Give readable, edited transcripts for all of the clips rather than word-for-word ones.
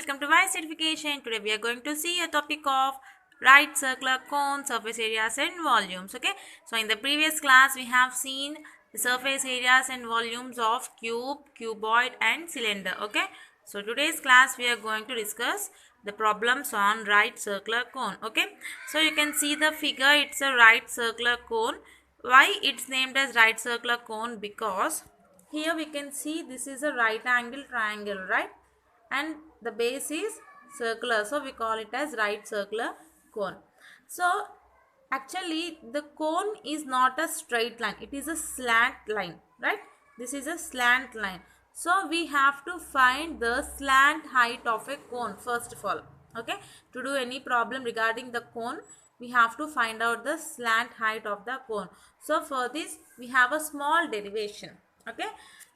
welcome to my certification. Today we are going to see a topic of right circular cone, surface areas and volumes. Okay, so in the previous class we have seen the surface areas and volumes of cube, cuboid and cylinder. Okay, so today's class we are going to discuss the problems on right circular cone. Okay, so you can see the figure, it's a right circular cone. Why it's named as right circular cone? Because here we can see this is a right angle triangle, right? And the base is circular, so we call it as right circular cone. So actually the cone is not a straight line, it is a slant line, right? This is a slant line, so we have to find the slant height of a cone first of all. Okay, to do any problem regarding the cone, we have to find out the slant height of the cone. So for this we have a small derivation. Okay,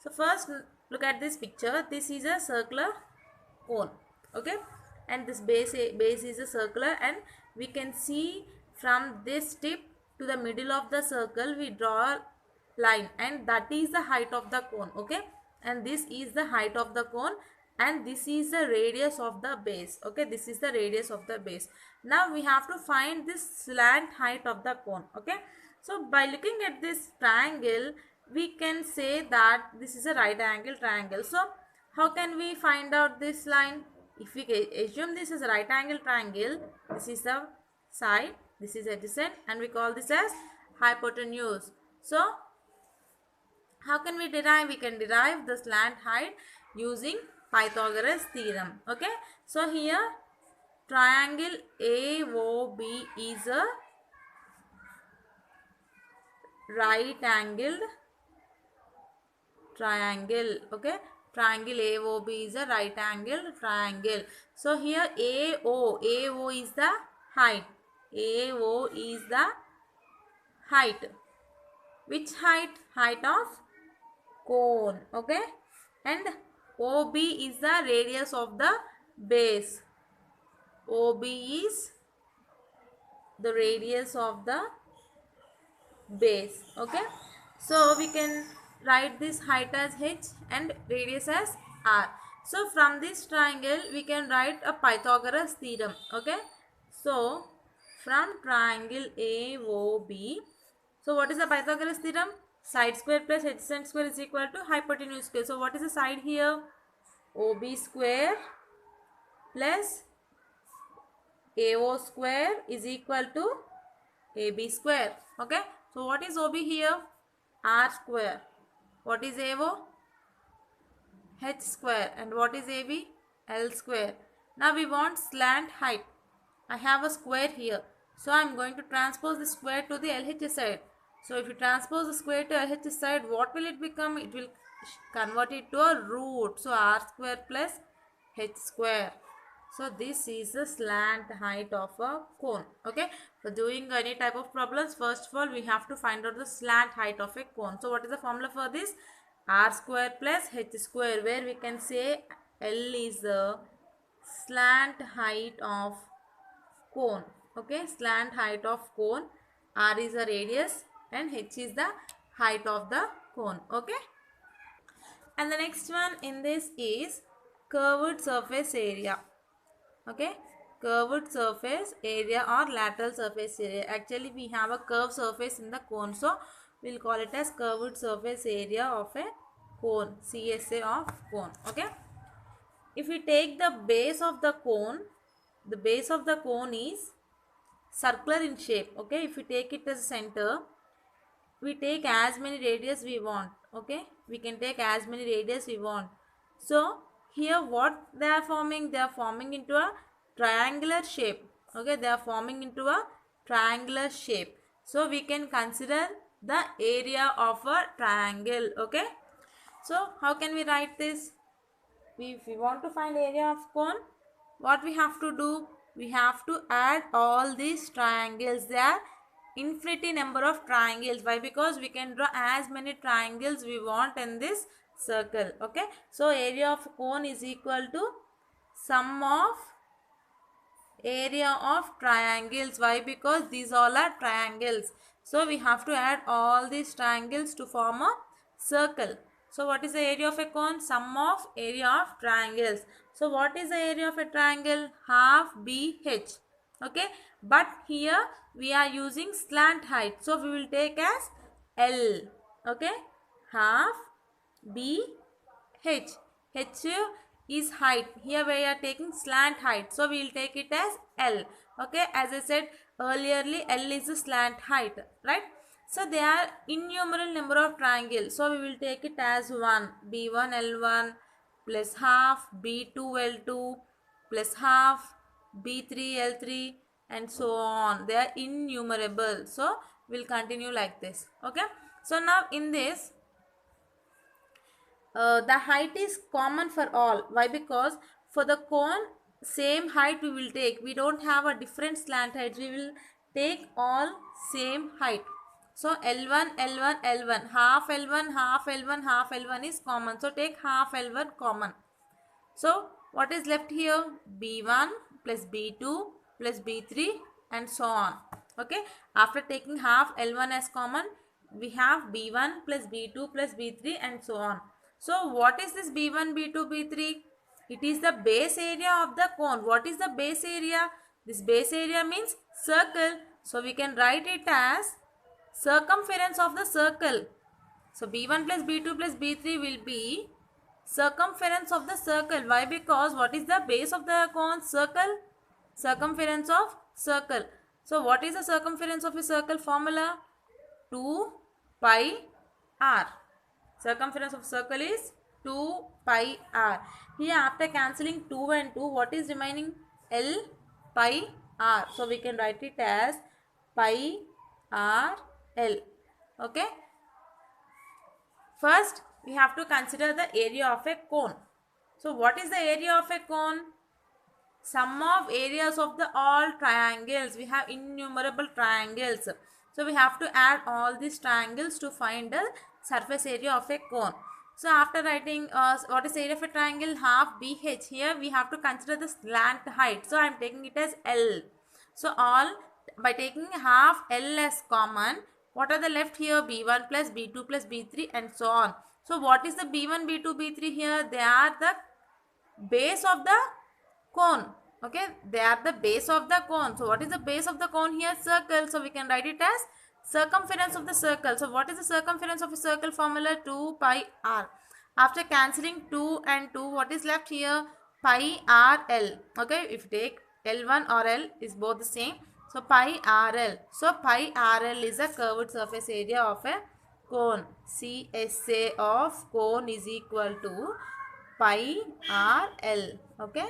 so first look at this picture. This is a circular cone. Okay, and this base is a circular, and we can see from this tip to the middle of the circle we draw a line, and that is the height of the cone. Okay, and this is the height of the cone, and this is the radius of the base. Okay, this is the radius of the base. Now we have to find this slant height of the cone. Okay, so by looking at this triangle we can say that this is a right angle triangle. So how can we find out this line? If we assume this is a right angle triangle, this is the side, this is adjacent, and we call this as hypotenuse. So how can we derive? We can derive the slant height using Pythagoras theorem. Okay, so here triangle AOB is a right angled triangle. Okay, triangle AOB is a right angled triangle. So here AO is the height. AO is the height. Which height? Height of cone. Okay, and OB is the radius of the base. OB is the radius of the base. Okay, so we can write this height as h and radius as r. So from this triangle we can write a Pythagoras theorem. Okay, so from triangle AOB, so what is the Pythagoras theorem? Side square plus adjacent square is equal to hypotenuse square. So what is the side here? OB square plus AO square is equal to AB square. Okay, so what is OB here? R square. What is AO? H square. And what is AB? L square. Now we want slant height. I have a square here, so I am going to transpose the square to the LHS side. So if you transpose the square to LHS side, what will it become? It will convert it to a root. So R square plus H square. So this is the slant height of a cone. Okay, for doing any type of problems, first of all we have to find out the slant height of a cone. So what is the formula for this? R square plus H square, where we can say L is the slant height of cone. Okay, slant height of cone. R is the radius and H is the height of the cone. Okay, and the next one in this is curved surface area. Okay, curved surface area or lateral surface area. Actually we have a curved surface in the cone, so we'll call it as curved surface area of a cone, CSA of cone. Okay, if we take the base of the cone, the base of the cone is circular in shape. Okay, if we take it as center, we take as many radius we want. Okay, we can take as many radius we want. So here what they are forming? They are forming into a triangular shape. Okay, they are forming into a triangular shape. So we can consider the area of a triangle. Okay, so how can we write this? If we want to find area of cone, what we have to do? We have to add all these triangles. There are infinity number of triangles. Why? Because we can draw as many triangles we want in this circle. Okay, so area of cone is equal to sum of area of triangles. Why? Because these all are triangles, so we have to add all these triangles to form a circle. So what is the area of a cone? Sum of area of triangles. So what is the area of a triangle? Half BH. Okay. But here we are using slant height. So we will take as L. Okay. Half BH. H is height. Here we are taking slant height. So we will take it as L. Okay. As I said earlierly, L is the slant height. Right. So there are innumerable number of triangles. So we will take it as 1. B1 L1 plus half B2 L2 plus half B3 L3 and so on. They are innumerable. So we'll continue like this. Okay. So now in this the height is common for all. Why? Because for the cone same height we will take. We don't have a different slant height. We will take all same height. So L1 L1 L1 half L1 half L1 half L1 is common. So take half L1 common. So what is left here? B1 plus B2 plus B3 and so on. Okay. After taking half L1 as common, we have B1 plus B2 plus B3 and so on. So what is this B1, B2, B3? It is the base area of the cone. What is the base area? This base area means circle. So we can write it as circumference of the circle. So B1 plus B2 plus B3 will be circumference of the circle. Why? Because what is the base of the cone? Circle. Circumference of circle. So what is the circumference of a circle formula? 2 pi r. Circumference of circle is 2 pi r. Here after cancelling 2 and 2, what is remaining? L pi r. So we can write it as pi r L. Okay. First, we have to consider the area of a cone. So what is the area of a cone? Sum of areas of the all triangles. We have innumerable triangles. So we have to add all these triangles to find the surface area of a cone. So after writing what is the area of a triangle? Half BH. Here we have to consider the slant height. So I am taking it as L. So all by taking half L as common, what are the left here? B1 plus B2 plus B3 and so on. So what is the B1, B2, B3 here? They are the base of the cone. Okay, they are the base of the cone. So what is the base of the cone here? Circle. So we can write it as circumference of the circle. So what is the circumference of a circle formula? 2 pi r. After cancelling 2 and 2, what is left here? Pi r L. Okay, if you take L1 or L is both the same. So pi r L. So pi r L is a curved surface area of a cone. CSA of cone is equal to pi r L. Okay,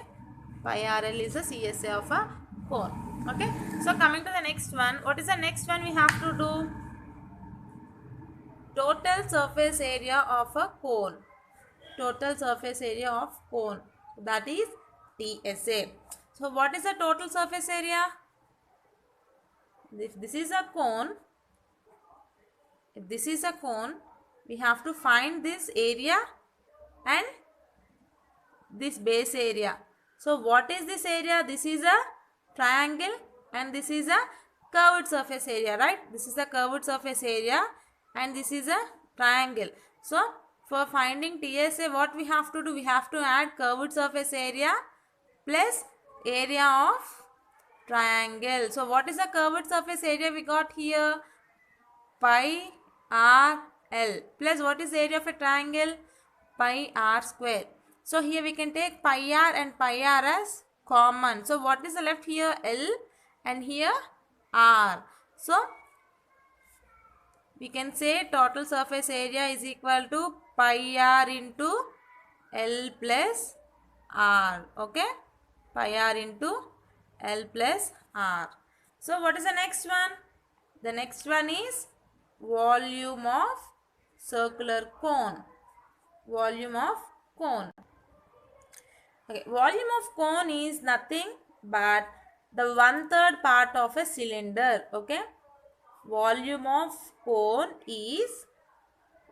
pi r L is the CSA of a cone. Okay, so coming to the next one, what is the next one we have to do? Total surface area of a cone. Total surface area of cone, that is TSA. So what is the total surface area? If this is a cone, we have to find this area and this base area. So what is this area? This is a triangle and this is a curved surface area, right? This is a curved surface area and this is a triangle. So for finding TSA, what we have to do? We have to add curved surface area plus area of triangle. So what is the curved surface area we got here? Pi r L plus what is the area of a triangle? Pi r square. So here we can take pi r and pi r as common. So what is the left here? L and here r. So we can say total surface area is equal to pi r into L plus r. Okay, pi r into L plus r. So what is the next one? The next one is volume of circular cone. Volume of cone. Okay, volume of cone is nothing but the 1/3 part of a cylinder. Okay, volume of cone is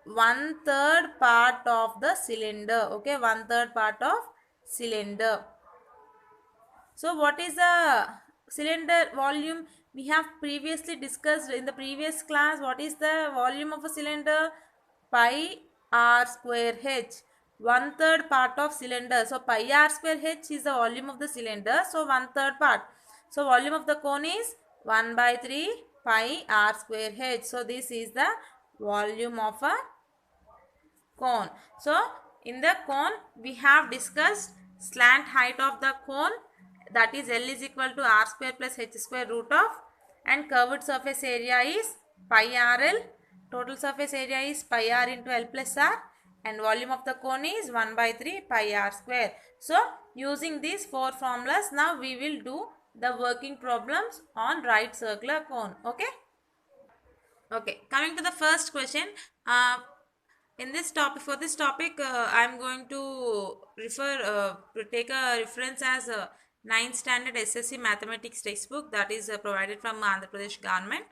1/3 part of the cylinder. Okay, 1/3 part of cylinder. So what is the cylinder volume? We have previously discussed in the previous class. What is the volume of a cylinder? Pi r square h. 1/3 part of cylinder. So pi r square h is the volume of the cylinder. So 1/3 part. So volume of the cone is 1 by 3 pi r square h. So this is the volume of a cone. So in the cone we have discussed slant height of the cone, that is L is equal to r square plus h square root of, and curved surface area is pi rl. Total surface area is pi r into L plus r, and volume of the cone is 1 by 3 pi r square. So using these four formulas, now we will do the working problems on right circular cone. Okay. Okay, coming to the first question. In this topic, for this topic, I am going to take a reference as a 9th standard SSC mathematics textbook that is provided from Andhra Pradesh government.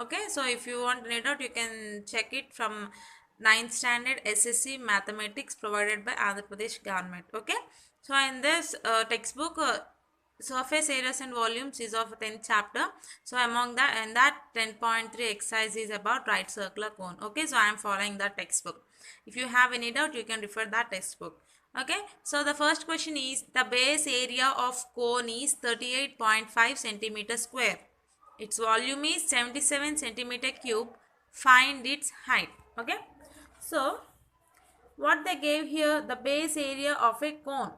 Okay, so if you want to read out, you can check it from 9th standard SSC mathematics provided by Andhra Pradesh government. Okay, so in this textbook, surface areas and volumes is of 10th chapter. So among that, and that 10.3 exercise is about right circular cone. Okay, so I am following that textbook. If you have any doubt, you can refer that textbook. Okay, so the first question is, the base area of cone is 38.5 centimeter square. Its volume is 77 centimeter cube. Find its height. Okay, so what they gave here, the base area of a cone.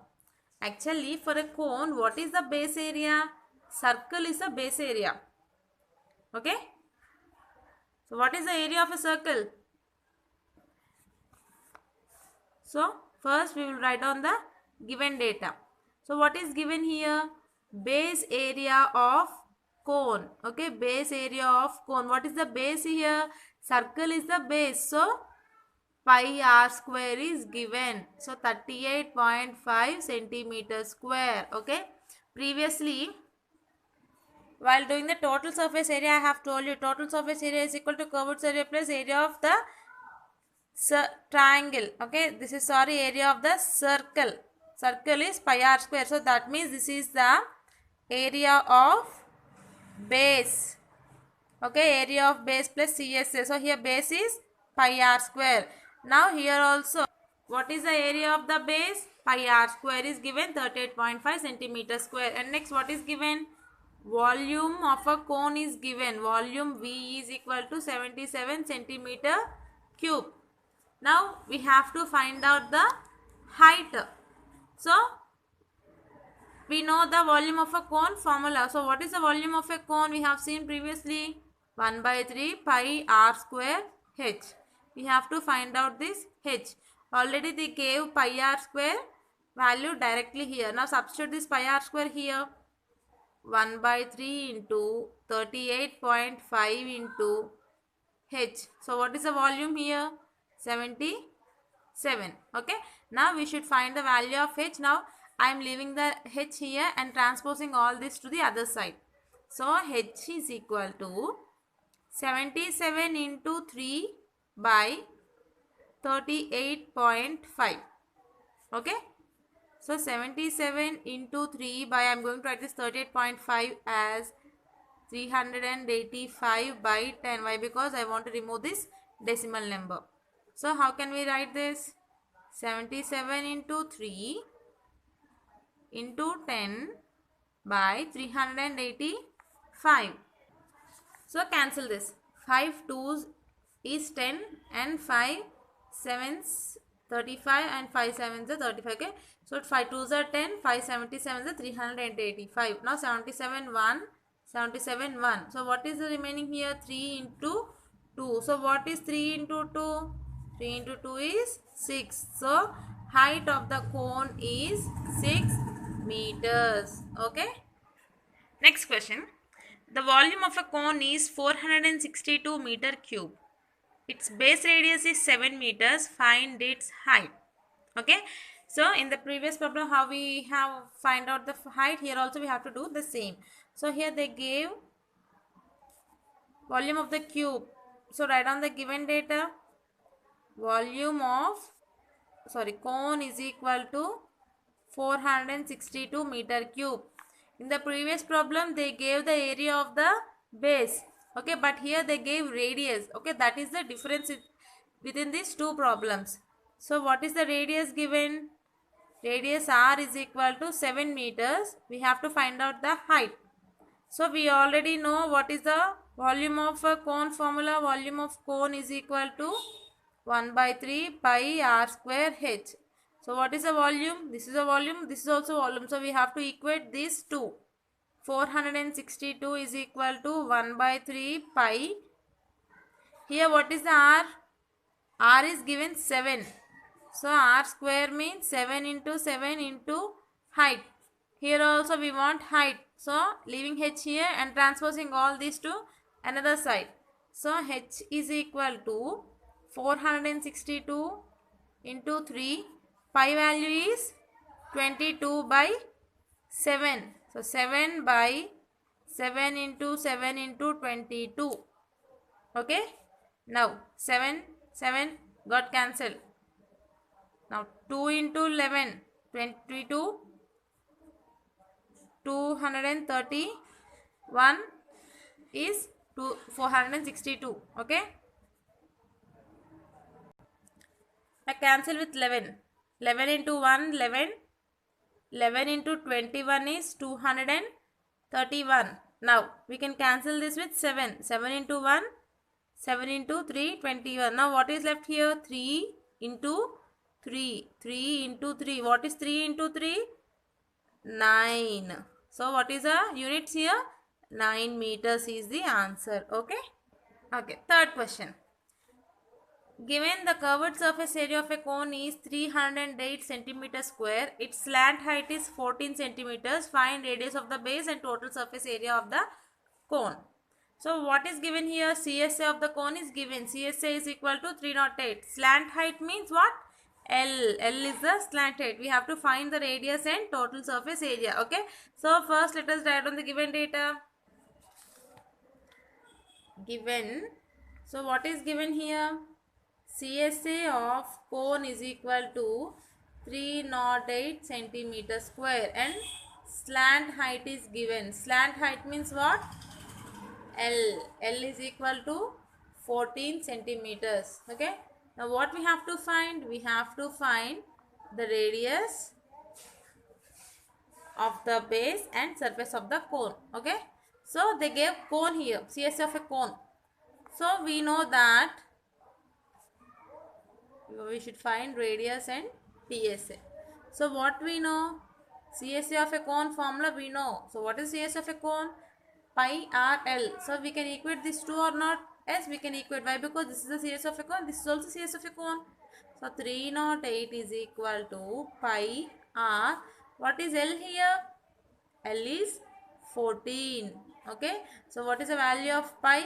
Actually, for a cone, what is the base area? Circle is the base area. Okay. So what is the area of a circle? So first we will write down the given data. So what is given here? Base area of cone. Okay, base area of cone. What is the base here? Circle is the base. So pi r square is given. So 38.5 centimeter square. Okay. Previously, while doing the total surface area, I have told you total surface area is equal to curved area plus area of the triangle. Okay, this is area of the circle. Circle is pi r square. So that means this is the area of base. Okay, area of base plus CSA. So here base is pi r square. Now here also, what is the area of the base? Pi r square is given 38.5 centimeter square. And next, what is given? Volume of a cone is given. Volume V is equal to 77 centimeter cube. Now we have to find out the height. So we know the volume of a cone formula. So what is the volume of a cone? We have seen previously 1 by 3 pi r square h. We have to find out this h. Already they gave pi r square value directly here. Now substitute this pi r square here. 1 by 3 into 38.5 into h. So what is the volume here? 77. Okay. Now we should find the value of h. Now I am leaving the h here and transposing all this to the other side. So h is equal to 77 into 3 by 38.5. Okay. So 77 into 3 by, I am going to write this 38.5 as 385 by 10. Why? Because I want to remove this decimal number. So how can we write this? 77 into 3 into 10 by 385. So cancel this. 5 2s is 10 and 5 7s 35 and 5 7s are 35. Okay. So 5 2s are 10, 5 77s are 385. Now 77 1, 77 1. So what is the remaining here? 3 into 2. So what is 3 into 2? 3 into 2 is 6. So height of the cone is 6 meters. Okay. Next question. The volume of a cone is 462 meter cube. Its base radius is 7 meters. Find its height. Okay. So in the previous problem, how we have find out the height, here also we have to do the same. So here they gave volume of the cube. So write down the given data. Volume of cone is equal to 462 meter cube. In the previous problem, they gave the area of the base. Okay, but here they gave radius. Okay, that is the difference within these two problems. So what is the radius given? Radius r is equal to 7 meters. We have to find out the height. So we already know what is the volume of a cone formula. Volume of cone is equal to 1 by 3 pi r square h. So what is the volume? This is a volume. This is also volume. So we have to equate these two. 462 is equal to 1 by 3 pi. Here what is the r? R is given 7. So r square means 7 into 7 into height. Here also we want height. So leaving h here and transposing all these to another side. So h is equal to 462 into 3. Pi value is 22 by 7. So 7 by 7 into 7 into 22. Okay. Now 7 got cancelled. Now 2 into 11, 22, 231 is 462. Okay. I cancel with 11. 11 into 1, 11. 11 into 21 is 231. Now we can cancel this with 7. 7 into 1, 7 into 3, 21. Now what is left here? 3 into 3. 3 into 3. What is 3 into 3? 9. So what is the units here? 9 meters is the answer. Okay. Okay. Third question. Given the curved surface area of a cone is 308 centimeters square, its slant height is 14 centimeters. Find radius of the base and total surface area of the cone. So what is given here? CSA of the cone is given. CSA is equal to 308. Slant height means what? L. L is the slant height. We have to find the radius and total surface area. Okay. So first let us write down the given data. Given. So what is given here? CSA of cone is equal to 308 centimeters square and slant height is given. Slant height means what? L. L is equal to 14 centimeters. Okay. Now what we have to find? We have to find the radius of the base and surface of the cone. Okay. So they gave cone here. CSA of a cone. So we know that we should find radius and TSA. So what we know? CSA of a cone formula we know. So what is CSA of a cone? Pi r L. So we can equate these two or not? Yes, we can equate. Why? Because this is the CSA of a cone. This is also CSA of a cone. So 308 is equal to pi r. What is L here? L is 14. Okay. So what is the value of pi?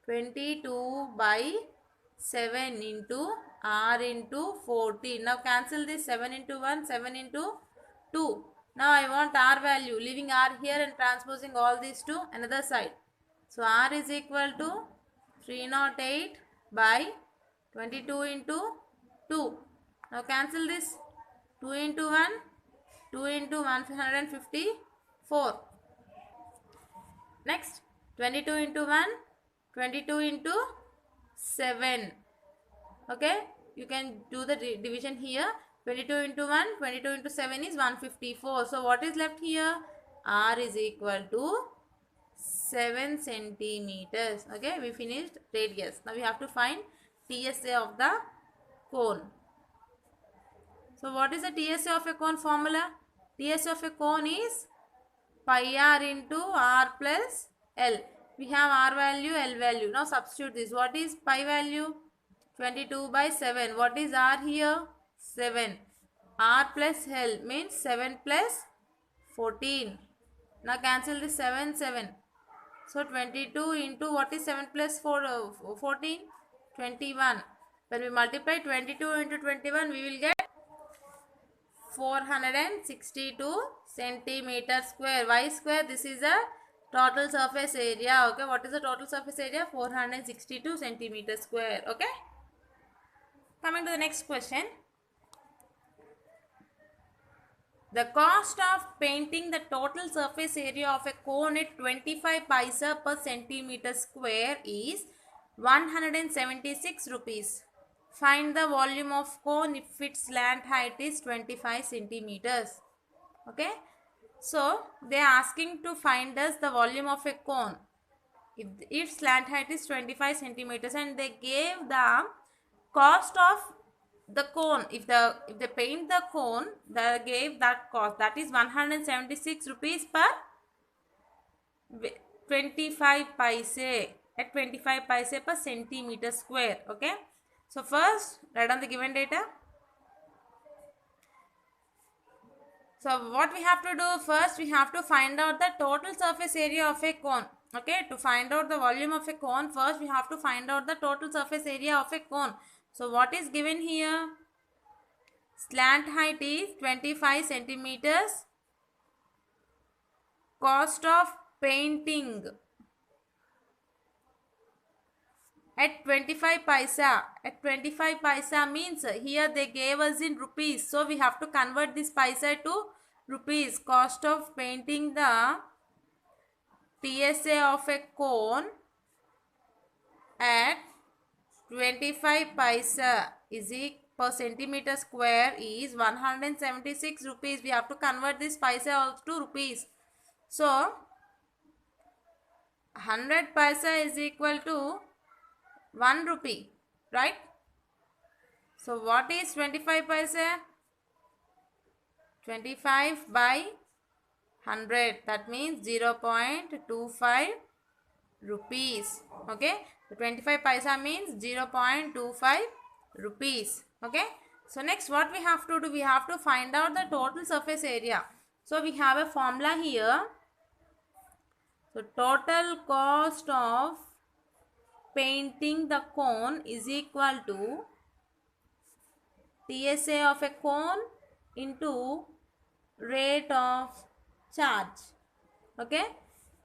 22 by 7 into r into 14. Now cancel this. 7 into 1, 7 into 2. Now I want r value. Leaving r here and transposing all these to another side. So r is equal to 308 by 22 into 2. Now cancel this. 2 into 1, 2 into 154. Next 22 into 1, 22 into 7. Okay, you can do the division here. 22 into 1, 22 into 7 is 154. So what is left here? R is equal to 7 centimeters. Okay, we finished radius. Now we have to find TSA of the cone. So what is the TSA of a cone formula? TSA of a cone is pi r into r plus L. We have r value, L value. Now substitute this. What is pi value? 22 by 7. What is r here? 7. R plus L means 7 plus 14. Now cancel this 7, 7. So 22 into what is 7 plus 14? 21. When we multiply 22 into 21, we will get 462 centimeter square. Y square, this is a total surface area. Okay, what is the total surface area? 462 centimeter square. Okay. Coming to the next question. The cost of painting the total surface area of a cone at 25 paisa per centimeter square is 176 rupees. Find the volume of cone if its slant height is 25 centimeters. Okay. So they are asking to find us the volume of a cone if its slant height is 25 centimeters, and they gave the cost of the cone. If they paint the cone, they gave that cost, that is 176 rupees per 25 paise, at 25 paise per centimeter square. Okay. So first write down the given data. So what we have to do first, we have to find out the total surface area of a cone. Okay, to find out the volume of a cone, first we have to find out the total surface area of a cone. So what is given here? Slant height is 25 centimeters. Cost of painting at 25 paisa. At 25 paisa means here they gave us in rupees. So we have to convert this paisa to rupees. Cost of painting the TSA of a cone at 25 paisa is per centimeter square is 176 rupees. We have to convert this paisa to rupees. So 100 paisa is equal to 1 rupee, right? So what is 25 paisa? 25 by 100, that means 0.25 rupees. Okay, the 25 paisa means 0.25 rupees. Okay, so next what we have to do, we have to find out the total surface area. So we have a formula here. So total cost of painting the cone is equal to TSA of a cone into rate of charge. Okay,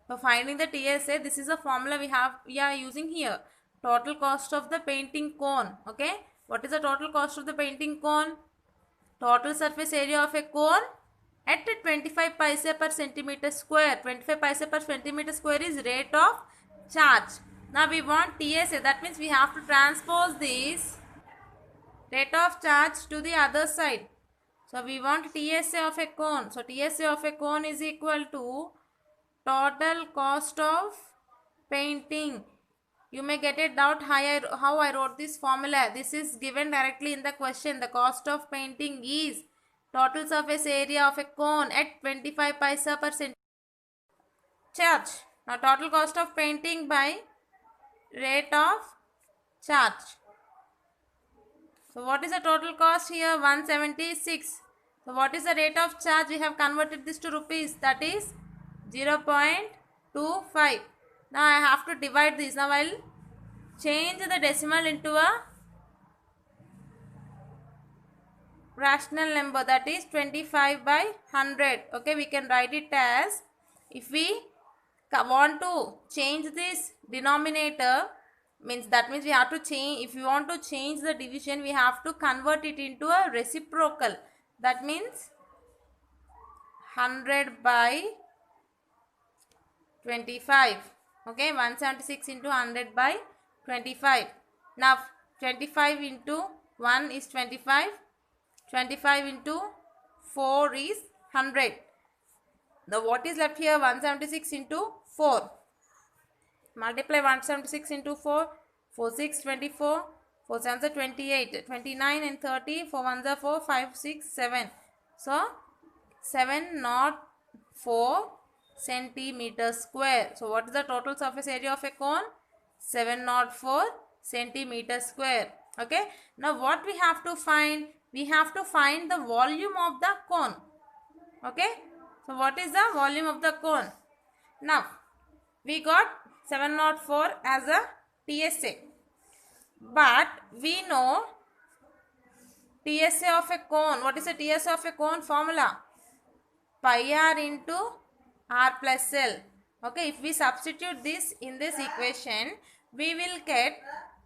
for finding the TSA, this is a formula we are using here. Total cost of the painting cone. Okay, what is the total cost of the painting cone? Total surface area of a cone at 25 paise per centimeter square. 25 paise per centimeter square is rate of charge. Now we want TSA, that means we have to transpose this rate of charge to the other side. So we want TSA of a cone. So TSA of a cone is equal to total cost of painting. You may get a doubt how I wrote this formula. This is given directly in the question. The cost of painting is total surface area of a cone at 25 paisa per centimeter charge. Now total cost of painting by rate of charge. So what is the total cost here? 176. So what is the rate of charge? We have converted this to rupees, that is 0.25. Now I have to divide this. Now I will change the decimal into a rational number, that is 25 by 100. Okay, we can write it as, if we want to change this denominator, that means we have to change, if we want to change the division, we have to convert it into a reciprocal. That means 100 by 25. Okay, 176 into 100 by 25. Now 25 into 1 is 25. 25 into 4 is 100. Now what is left here? 176 into 4. Multiply 176 into 4. 4 6 24. 4 7 are 28. 29 and 30. 4 1 are 4. 5 6 7. So 704 centimeters square. So what is the total surface area of a cone? 704 centimeters square. Okay. Now what we have to find? We have to find the volume of the cone. Okay. So what is the volume of the cone? Now we got 704 as a TSA. But we know TSA of a cone. What is the TSA of a cone formula? Pi r into r plus L. Okay, if we substitute this in this equation, we will get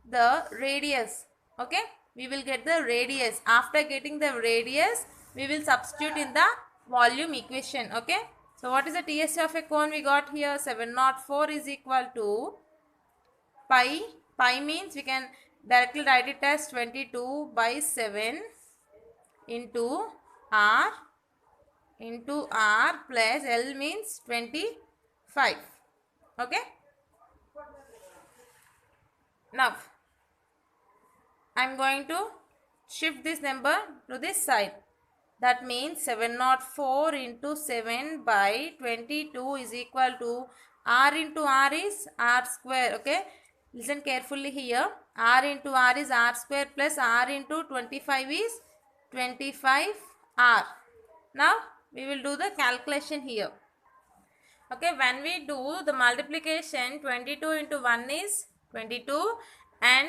the radius. Okay, we will get the radius. After getting the radius, we will substitute in the volume equation. Okay, so what is the TSA of a cone we got here? 704 is equal to pi. Pi means we can Directly write it as 22 by 7 into R plus L means 25. Okay. Now I am going to shift this number to this side. That means 704 into 7 by 22 is equal to R into R is R square. Okay. Listen carefully here. R into R is R square plus R into 25 is 25 R. Now we will do the calculation here. Okay, when we do the multiplication, 22 into 1 is 22 and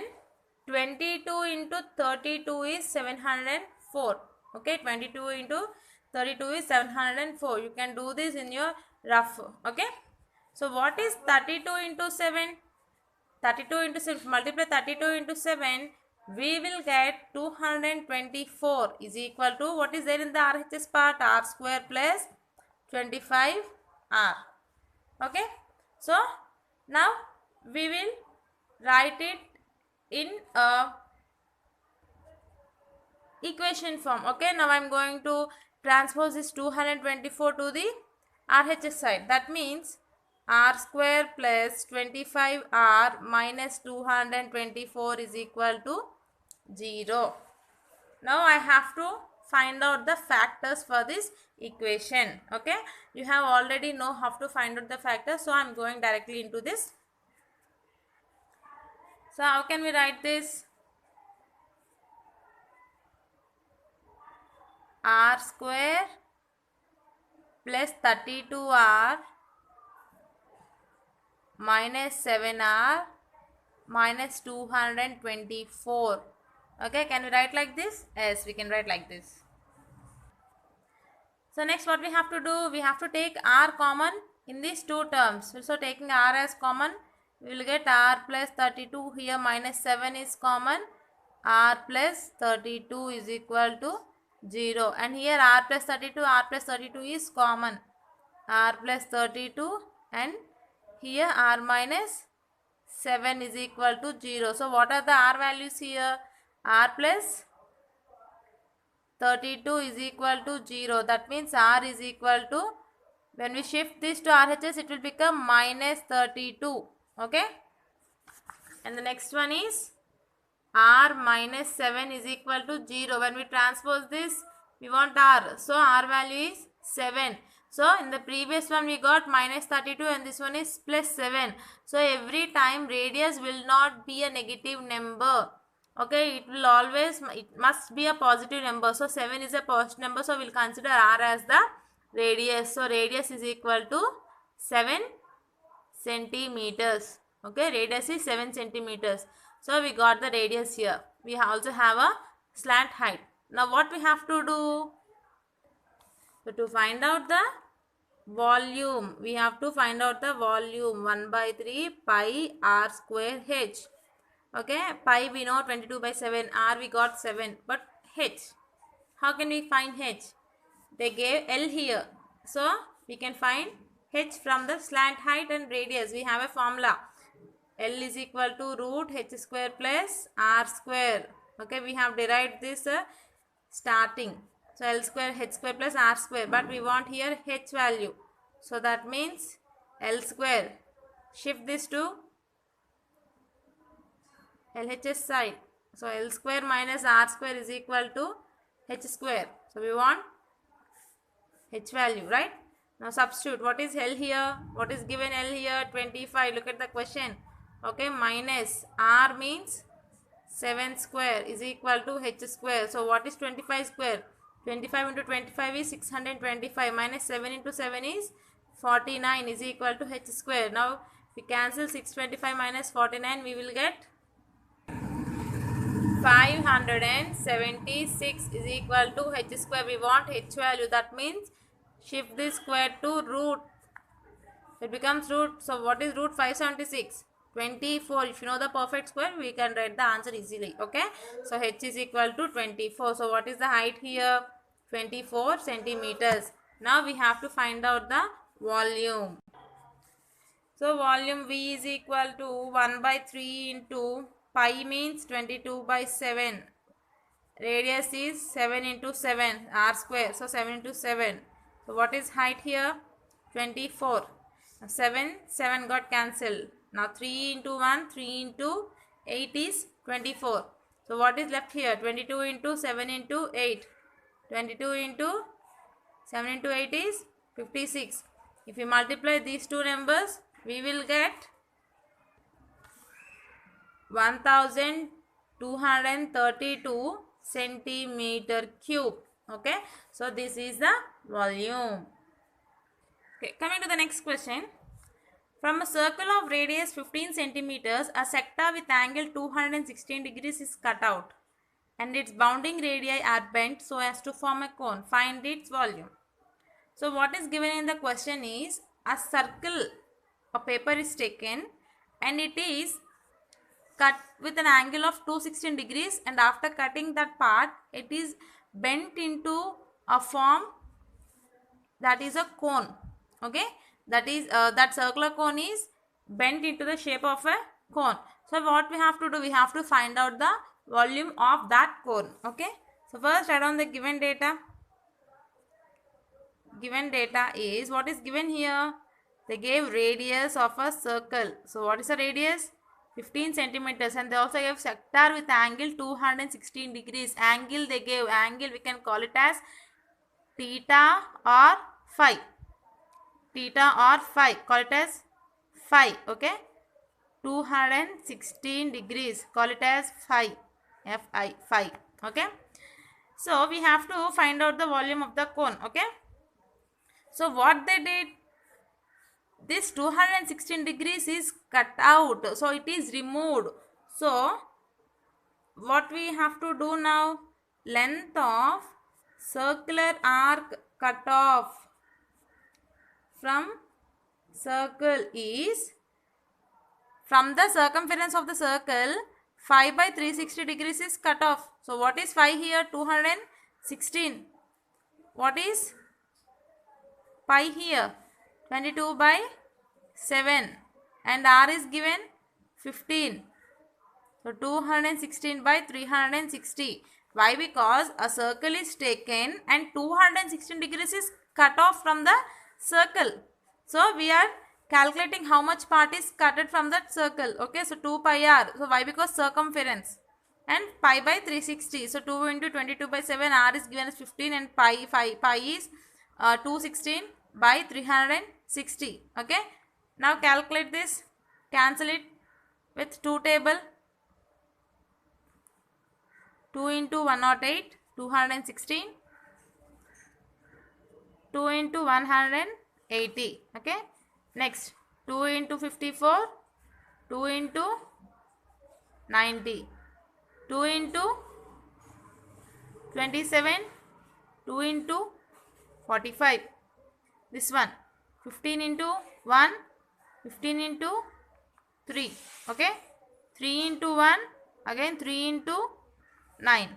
22 into 32 is 704. Okay, 22 into 32 is 704. You can do this in your rough. Okay, so what is 32 into 7? 32 into 7, multiply 32 into 7, we will get 224 is equal to, what is there in the RHS part? R square plus 25R. Okay, so now we will write it in a equation form. Okay, now I am going to transpose this 224 to the RHS side. That means R square plus 25R minus 224 is equal to 0. Now I have to find out the factors for this equation. Okay, you have already know how to find out the factors, so I am going directly into this. So how can we write this? R square plus 32R minus 7R minus 224. Okay, can we write like this? Yes, we can write like this. So next what we have to do, we have to take R common in these two terms. So taking R as common, we will get R plus 32 here minus 7 is common. R plus 32 is equal to 0. And here R plus 32 is common. R plus 32 and here R minus 7 is equal to 0. So what are the R values here? R plus 32 is equal to 0. That means R is equal to, when we shift this to RHS, it will become minus 32. Okay. And the next one is R minus 7 is equal to 0. When we transpose this, we want R. So R value is 7. So in the previous one we got minus 32 and this one is plus 7. So every time radius will not be a negative number. Okay, it will always, it must be a positive number. So 7 is a positive number. So we will consider R as the radius. So radius is equal to 7 centimeters. Okay, radius is 7 centimeters. So we got the radius here. We also have a slant height. Now what we have to do? So to find out the volume, we have to find out the volume. 1 by 3 pi R square H. Okay, pi we know 22 by 7, R we got 7, but H, how can we find H? They gave L here, so we can find H from the slant height and radius. We have a formula, L is equal to root H square plus R square. Okay, we have derived this starting. So L square H square plus R square, but we want here H value. So that means L square. Shift this to LHS side. So L square minus R square is equal to H square. So we want H value, right? Now substitute. What is L here? What is given L here? 25. Look at the question. Okay, minus R means 7 square is equal to H square. So what is 25 square? 25 into 25 is 625 minus 7 into 7 is 49 is equal to H square. Now we cancel 625 minus 49, we will get 576 is equal to H square. We want H value. That means shift this square to root. It becomes root. So what is root 576? 24. If you know the perfect square, we can write the answer easily. Okay. So H is equal to 24. So what is the height here? 24 centimeters. Now we have to find out the volume. So volume V is equal to 1 by 3 into pi means 22 by 7. Radius is 7 into 7, r square. So 7 into 7. So what is height here? 24. 7 got cancelled. Now 3 into 1, 3 into 8 is 24. So what is left here? 22 into 7 into 8. 22 into 7 into 8 is 56. If we multiply these two numbers, we will get 1232 centimeter cube. Okay, so this is the volume. Okay, coming to the next question. From a circle of radius 15 centimeters, a sector with angle 216 degrees is cut out and its bounding radii are bent so as to form a cone. Find its volume. So what is given in the question is a circle, a paper is taken and it is cut with an angle of 216 degrees, and after cutting that part it is bent into a form that is a cone. Okay, that is that circular cone is bent into the shape of a cone. So what we have to do, we have to find out the volume of that cone. Okay, so first write down the given data. Given data is, what is given here? They gave radius of a circle. So what is the radius? 15 centimeters, and they also gave sector with angle 216 degrees. Angle they gave, angle we can call it as theta or phi. Theta or phi, call it as phi. Okay, 216 degrees, call it as phi, F-I, phi. Okay, so we have to find out the volume of the cone. Okay, so what they did, this 216 degrees is cut out, so it is removed. So what we have to do now, length of circular arc cut off from circle is, from the circumference of the circle, 5 by 360 degrees is cut off. So what is 5 here? 216. What is pi here? 22 by 7, and r is given 15. So 216 by 360. Why? Because a circle is taken and 216 degrees is cut off from the circle. So we are calculating how much part is cutted from that circle. Okay, so 2 pi r. So why? Because circumference, and pi by 360. So 2 into 22 by 7, r is given as 15, and pi is 216 by 360. Okay, now calculate this, cancel it with 2 table. 2 into 108, 216. 2 into 180. Okay, next 2 into 54, 2 into 90, 2 into 27, 2 into 45. This one 15 into 1, 15 into 3. Okay, 3 into 1, again 3 into 9.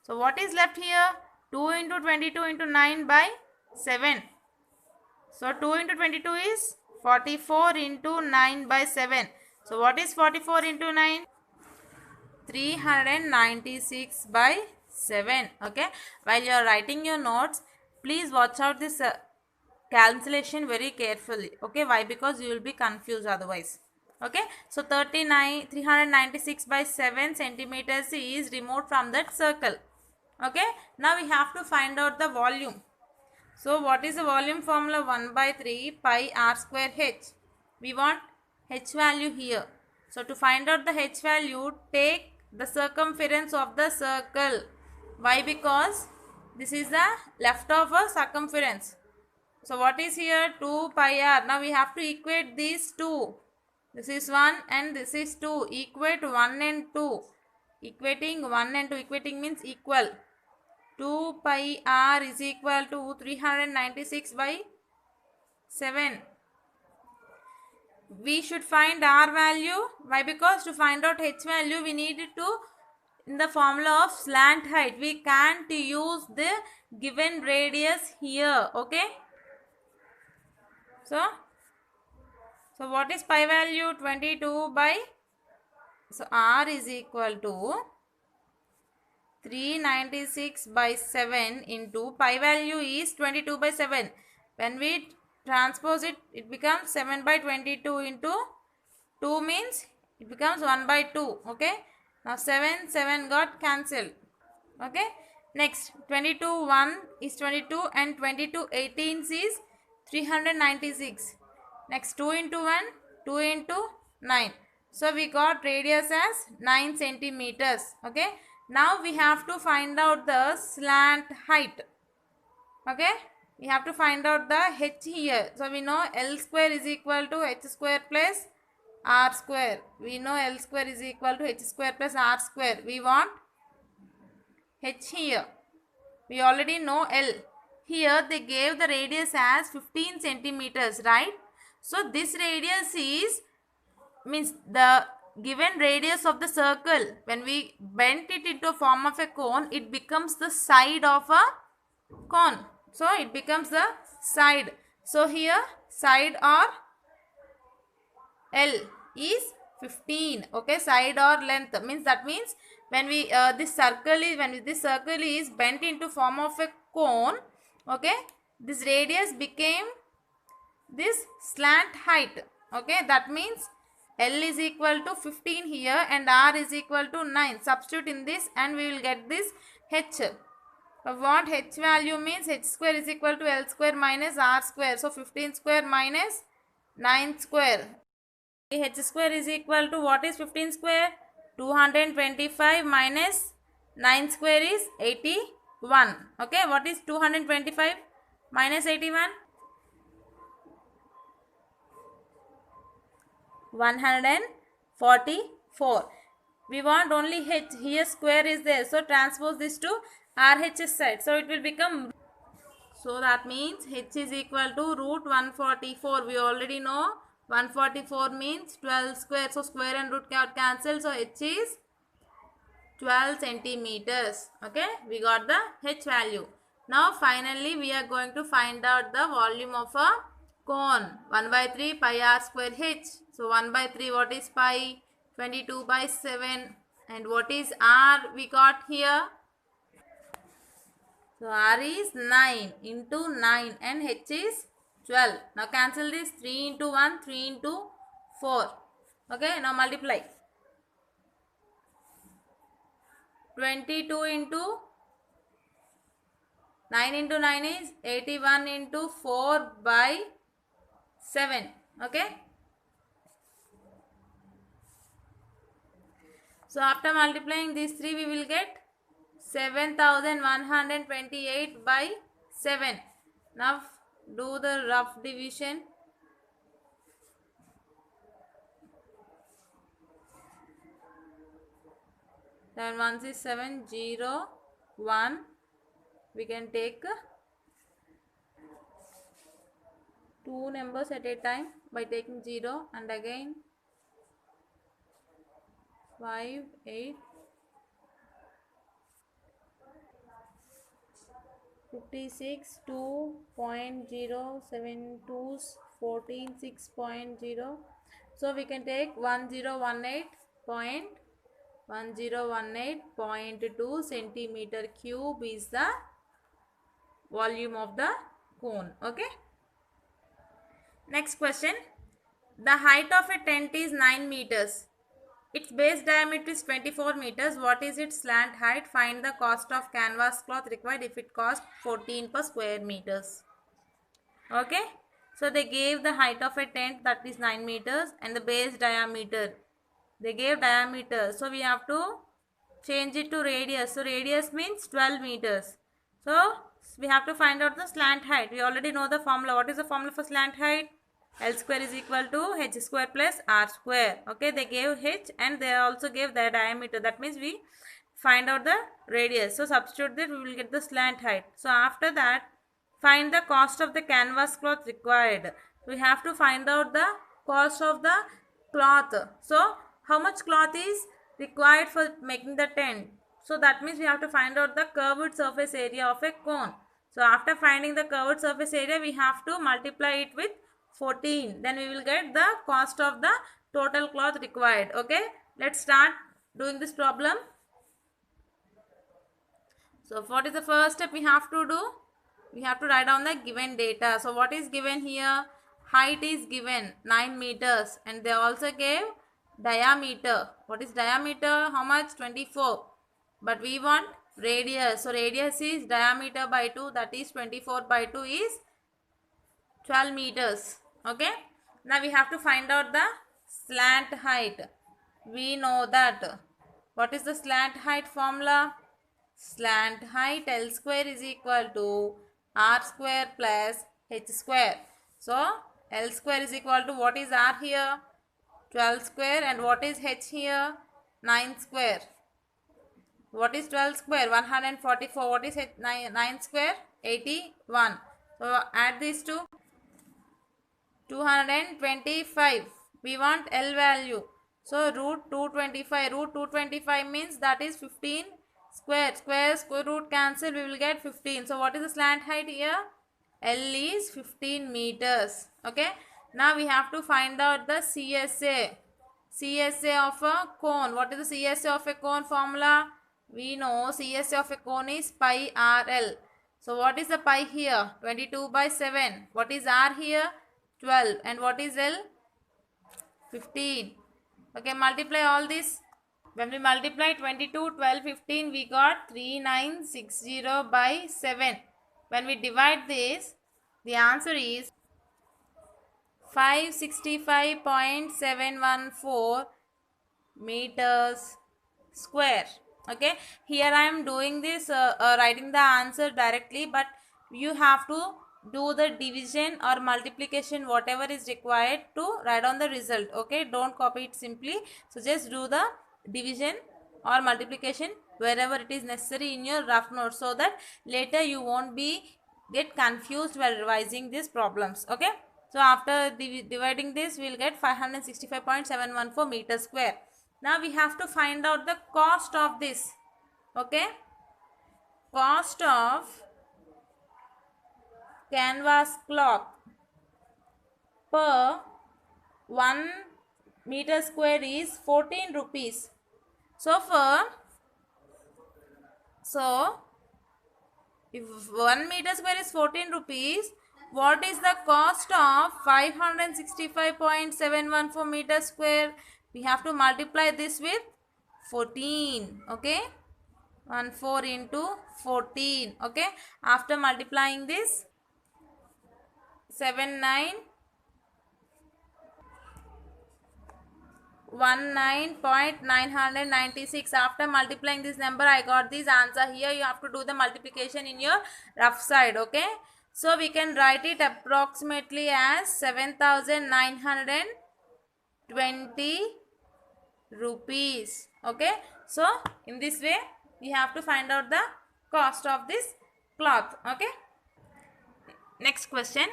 So what is left here? 2 into 22 into 9 by 7. So 2 into 22 is 44 into 9 by 7. So what is 44 into 9? 396 by 7. Okay, while you are writing your notes, please watch out this cancellation very carefully. Okay, why? Because you will be confused otherwise. Okay, so 396 by 7 centimeters is removed from that circle. Okay, now we have to find out the volume. So what is the volume formula? 1 by 3 pi r square h. We want h value here. So to find out the h value, take the circumference of the circle. Why? Because this is the left of a circumference. So what is here? 2 pi r. Now we have to equate these two. This is 1 and this is 2. Equate 1 and 2. Equating 1 and 2. Equating means equal. 2 pi r is equal to 396 by 7. We should find r value. Why? Because to find out h value, we need to, in the formula of slant height, we can't use the given radius here. Okay. So what is pi value? 22 by So R is equal to 396 by 7 into pi value is 22 by 7. When we transpose it, it becomes 7 by 22 into 2 means it becomes 1 by 2. Okay. Now 7 got cancelled. Okay. Next 22 1 is 22 and 22 18 is 396. Next 2 into 1 2 into 9. So we got radius as 9 centimeters. Okay. Now we have to find out the slant height. Okay. We have to find out the h here. So we know L square is equal to h square plus r square. We know L square is equal to h square plus r square. We want h here. We already know L. Here they gave the radius as 15 centimeters, right? So this radius is means the given radius of the circle. When we bend it into a form of a cone, it becomes the side of a cone. So it becomes the side. So here side or L is 15. Okay, side or length means that means when we this circle is bent into form of a cone. Okay, this radius became this slant height. Okay, that means L is equal to 15 here and R is equal to 9. Substitute in this and we will get this H. What H value means H square is equal to L square minus R square. So 15 square minus 9 square. H square is equal to what is 15 square? 225 minus 9 square is 81. Okay, what is 225 minus 81? 144. We want only H. Here square is there. So transpose this to RHS side. So it will become. So that means H is equal to root 144. We already know 144 means 12 square. So square and root got cancelled. So H is 12 centimeters. Okay, we got the H value. Now finally we are going to find out the volume of a cone. 1 by 3 pi r square H. So 1 by 3 what is pi? 22 by 7. And what is r we got here? So r is 9 into 9 and h is 12. Now cancel this 3 into 1, 3 into 4. Okay, now multiply. 22 into 9 into 9 is 81 into 4 by 7. Okay. So after multiplying these three we will get 7128 by 7. Now do the rough division. 7 1 is 7, 0, 1. We can take two numbers at a time by taking 0 and again 5, 8, 56, 2.072, 14, 6.0. So we can take 1018.2 centimeter cube is the volume of the cone. Okay. Next question. The height of a tent is 9 meters. Its base diameter is 24 meters. What is its slant height? Find the cost of canvas cloth required if it costs 14 per square meters. Okay. So they gave the height of a tent, that is 9 meters, and the base diameter. They gave diameter. So we have to change it to radius. So radius means 12 meters. So we have to find out the slant height. We already know the formula. What is the formula for slant height? L square is equal to h square plus r square. Okay, they gave h and they also gave the diameter. That means we find out the radius. So substitute that, we will get the slant height. So after that, find the cost of the canvas cloth required. We have to find out the cost of the cloth. So how much cloth is required for making the tent? So that means we have to find out the curved surface area of a cone. So after finding the curved surface area, we have to multiply it with 14. Then we will get the cost of the total cloth required. Okay. Let's start doing this problem. So what is the first step we have to do? We have to write down the given data. So what is given here? Height is given 9 meters and they also gave diameter. What is diameter? How much? 24. But we want radius. So radius is diameter by 2, that is 24 by 2 is 12 meters. Okay. Now we have to find out the slant height. We know that. What is the slant height formula? Slant height L square is equal to R square plus H square. So L square is equal to, what is R here? 12 square, and what is H here? 9 square. What is 12 square? 144. What is 9 square? 81. So add these two. 225. We want L value. So root 225. Root 225 means that is 15 square. Square root cancel. We will get 15. So what is the slant height here? L is 15 meters. Okay. Now we have to find out the CSA. CSA of a cone. What is the CSA of a cone formula? We know CSA of a cone is pi RL. So what is the pi here? 22 by 7. What is R here? 12. And what is L? 15. Okay, multiply all this. When we multiply 22, 12, 15, we got 3960 by 7. When we divide this, the answer is 565.714 meters square. Okay, here I am doing this writing the answer directly, but you have to do the division or multiplication, whatever is required to write down the result. Okay, don't copy it simply. So just do the division or multiplication wherever it is necessary in your rough notes, so that later you won't get confused while revising these problems. Okay, so after dividing this, we will get 565.714 meters square. Now we have to find out the cost of this. Okay, cost of canvas cloth per 1 meter square is 14 rupees. So if 1 meter square is 14 rupees, what is the cost of 565.714 meter square? We have to multiply this with 14. Okay, 14 into 14. Okay, after multiplying this, 7919.996. After multiplying this number, I got this answer here. You have to do the multiplication in your rough side. Okay, so we can write it approximately as 7920 rupees. Okay, so in this way we have to find out the cost of this cloth. Okay, next question.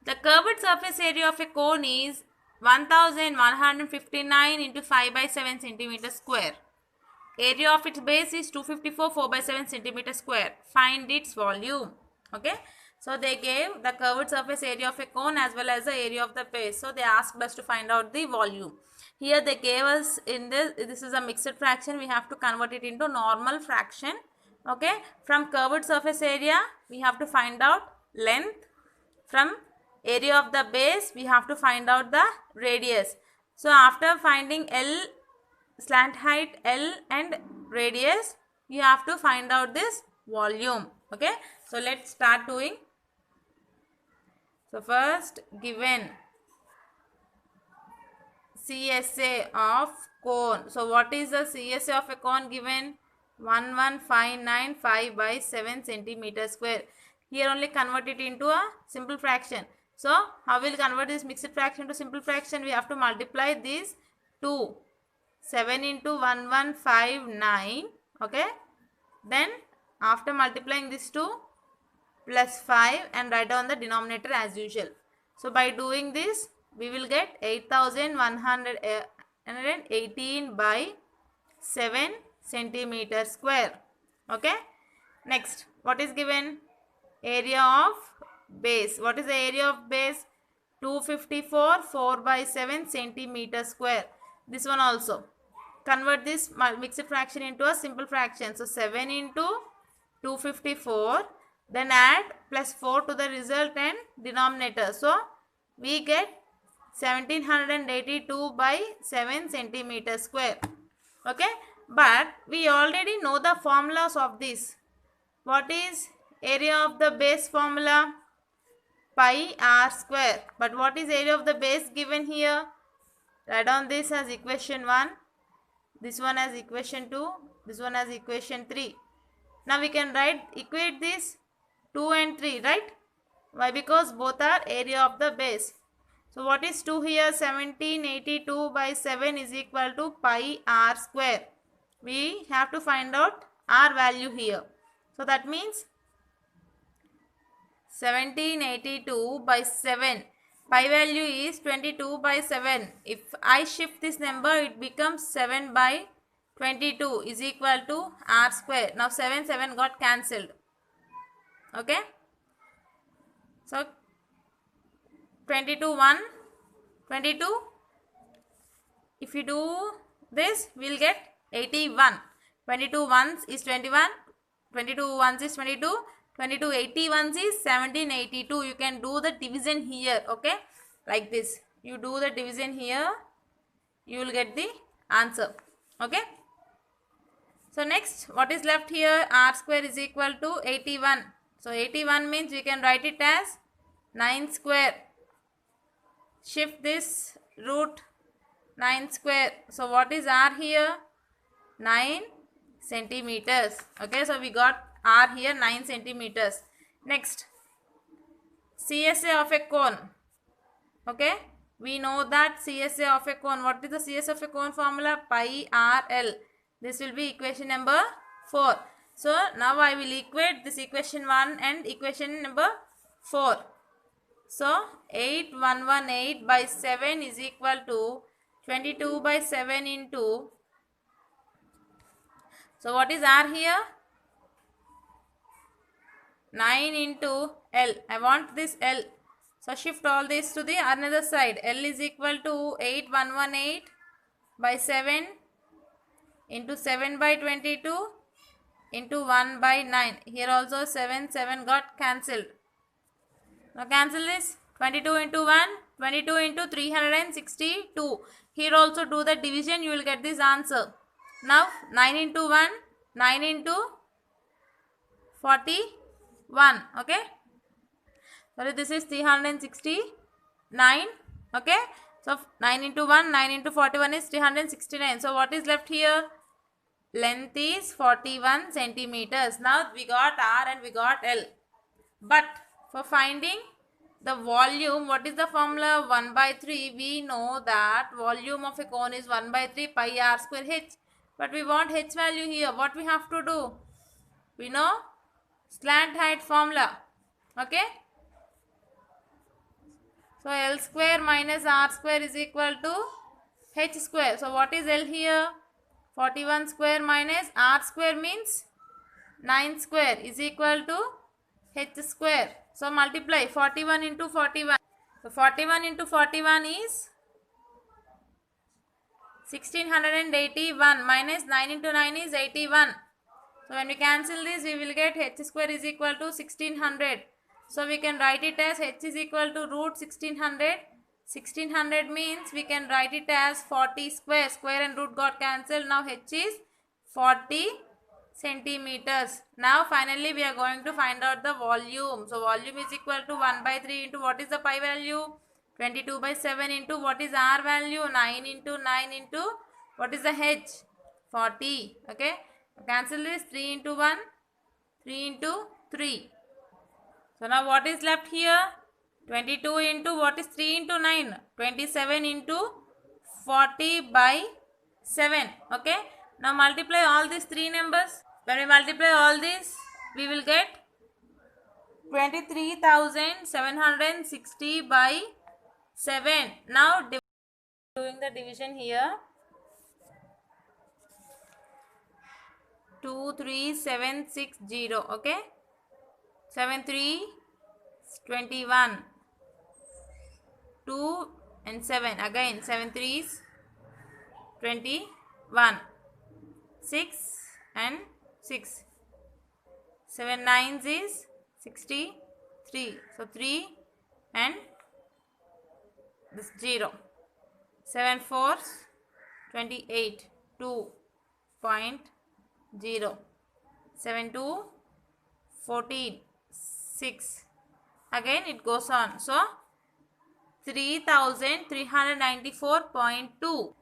The curved surface area of a cone is 1159 into 5 by 7 centimeter square. Area of its base is 254 4 by 7 centimeter square. Find its volume. Okay, so they gave the curved surface area of a cone as well as the area of the base. So they asked us to find out the volume. Here they gave us, in this is a mixed fraction. We have to convert it into normal fraction. Okay, from curved surface area we have to find out length. From area of the base we have to find out the radius. So after finding L, slant height L and radius, you have to find out this volume. Okay, so let's start doing. So first, given CSA of cone. So what is the CSA of a cone given? 11595 by 7 centimeter square. Here only convert it into a simple fraction. So how will convert this mixed fraction to simple fraction? We have to multiply these 2. 7 into 1159. Okay, then after multiplying this 2 plus 5 and write down the denominator as usual. So by doing this, we will get 8118 by 7 centimeter square. Okay, next, what is given? Area of base. What is the area of base? 254 4 by 7 centimeter square. This one also. convert this mixed fraction into a simple fraction. So 7 into 254, then add plus 4 to the result and denominator. So we get 1782 by 7 centimeter square. Okay, but we already know the formulas of this. What is area of the base formula? Pi r square. But what is area of the base given here? Write down this as equation 1, this one as equation 2, this one as equation 3. Now we can equate this 2 and 3, right? Why? Because both are area of the base. So what is 2 here? 1782 by 7 is equal to pi r square. We have to find out r value here. So that means 1782 by 7. Pi value is 22 by 7. If I shift this number, it becomes 7 by 22 is equal to r square. Now 7 got cancelled. Okay. So 22 1, 22. If you do this, we will get 81. 22 ones is 21. 22 ones is 22. 22 81s is 1782. You can do the division here. Okay. Like this. You do the division here. You will get the answer. Okay. So next, what is left here? R square is equal to 81. So 81 means we can write it as 9 square. Shift this root 9 square. So what is R here? 9 centimeters. Okay, so we got R here 9 centimeters. Next, CSA of a cone. Okay, we know that CSA of a cone. What is the CSA of a cone formula? Pi r L. This will be equation number 4. So now I will equate this equation 1 and equation number 4. So 8118 by 7 is equal to 22 by 7 into. So what is R here? 9 into L. I want this L. So shift all this to the another side. L is equal to 8118 by 7 into 7 by 22 into 1 by 9. Here also 7 got cancelled. Now cancel this. 22 into 1, 22 into 362. Here also do the division, you will get this answer. Now 9 into 1, 9 into 41. Okay. So this is 369. Okay. So 9 into 1, 9 into 41 is 369. So what is left here? Length is 41 centimeters. Now we got R and we got L. But for finding the volume, what is the formula? 1 by 3. We know that volume of a cone is 1 by 3 pi r square h. But we want h value here. What we have to do? We know slant height formula. Okay. So L square minus R square is equal to H square. So what is L here? 41 square minus R square means 9 square is equal to H square. So multiply 41 into 41. So 41 into 41 is 1681 minus 9 into 9 is 81. So when we cancel this, we will get H square is equal to 1600. So we can write it as H is equal to root 1600. 1600 means we can write it as 40 square. Square and root got cancelled. Now H is 40 centimeters. Now finally we are going to find out the volume. So volume is equal to 1 by 3 into what is the pi value? 22 by 7 into what is R value? 9 into 9 into what is the H? 40. Okay. Cancel this. 3 into 1. 3 into 3. So now what is left here? 22 into what is 3 into 9? 27 into 40 by 7. Okay. Now multiply all these three numbers. When we multiply all these, we will get 23,760 by 7. Now doing the division here. 23760. Okay. 7 3 21. 2 and 7. Again 7 3 is 21. 1, 6 and 6. 7 nines is 63. So 3 and this 0. 7 fours 28. 2.0. 7 2 14. 6. Again it goes on. So 3394.2.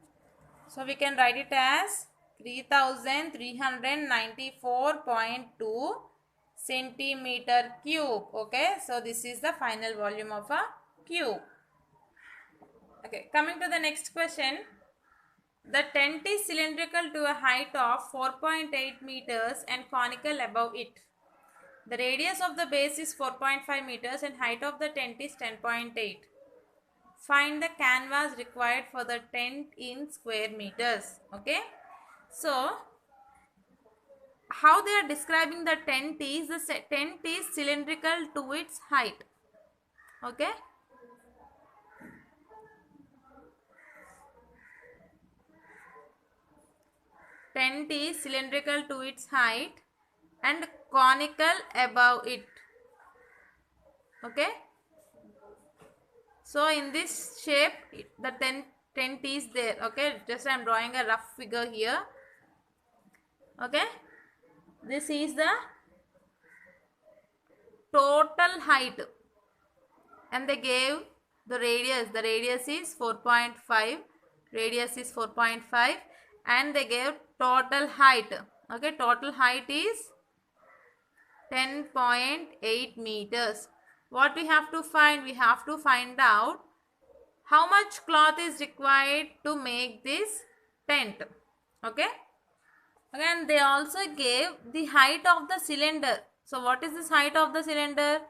So we can write it as 3394.2 centimeter cube. Okay, so this is the final volume of a cube. Okay, coming to the next question. The tent is cylindrical to a height of 4.8 meters and conical above it. The radius of the base is 4.5 meters and height of the tent is 10.8. Find the canvas required for the tent in square meters. Okay, so how they are describing the tent is cylindrical to its height. Okay, tent is cylindrical to its height and conical above it. Okay, so in this shape the tent is there. Okay, just I am drawing a rough figure here. Okay, this is the total height and they gave the radius is 4.5, and they gave total height. Okay, total height is 10.8 meters. What we have to find? We have to find out how much cloth is required to make this tent. Okay, again they also gave the height of the cylinder. So what is this height of the cylinder?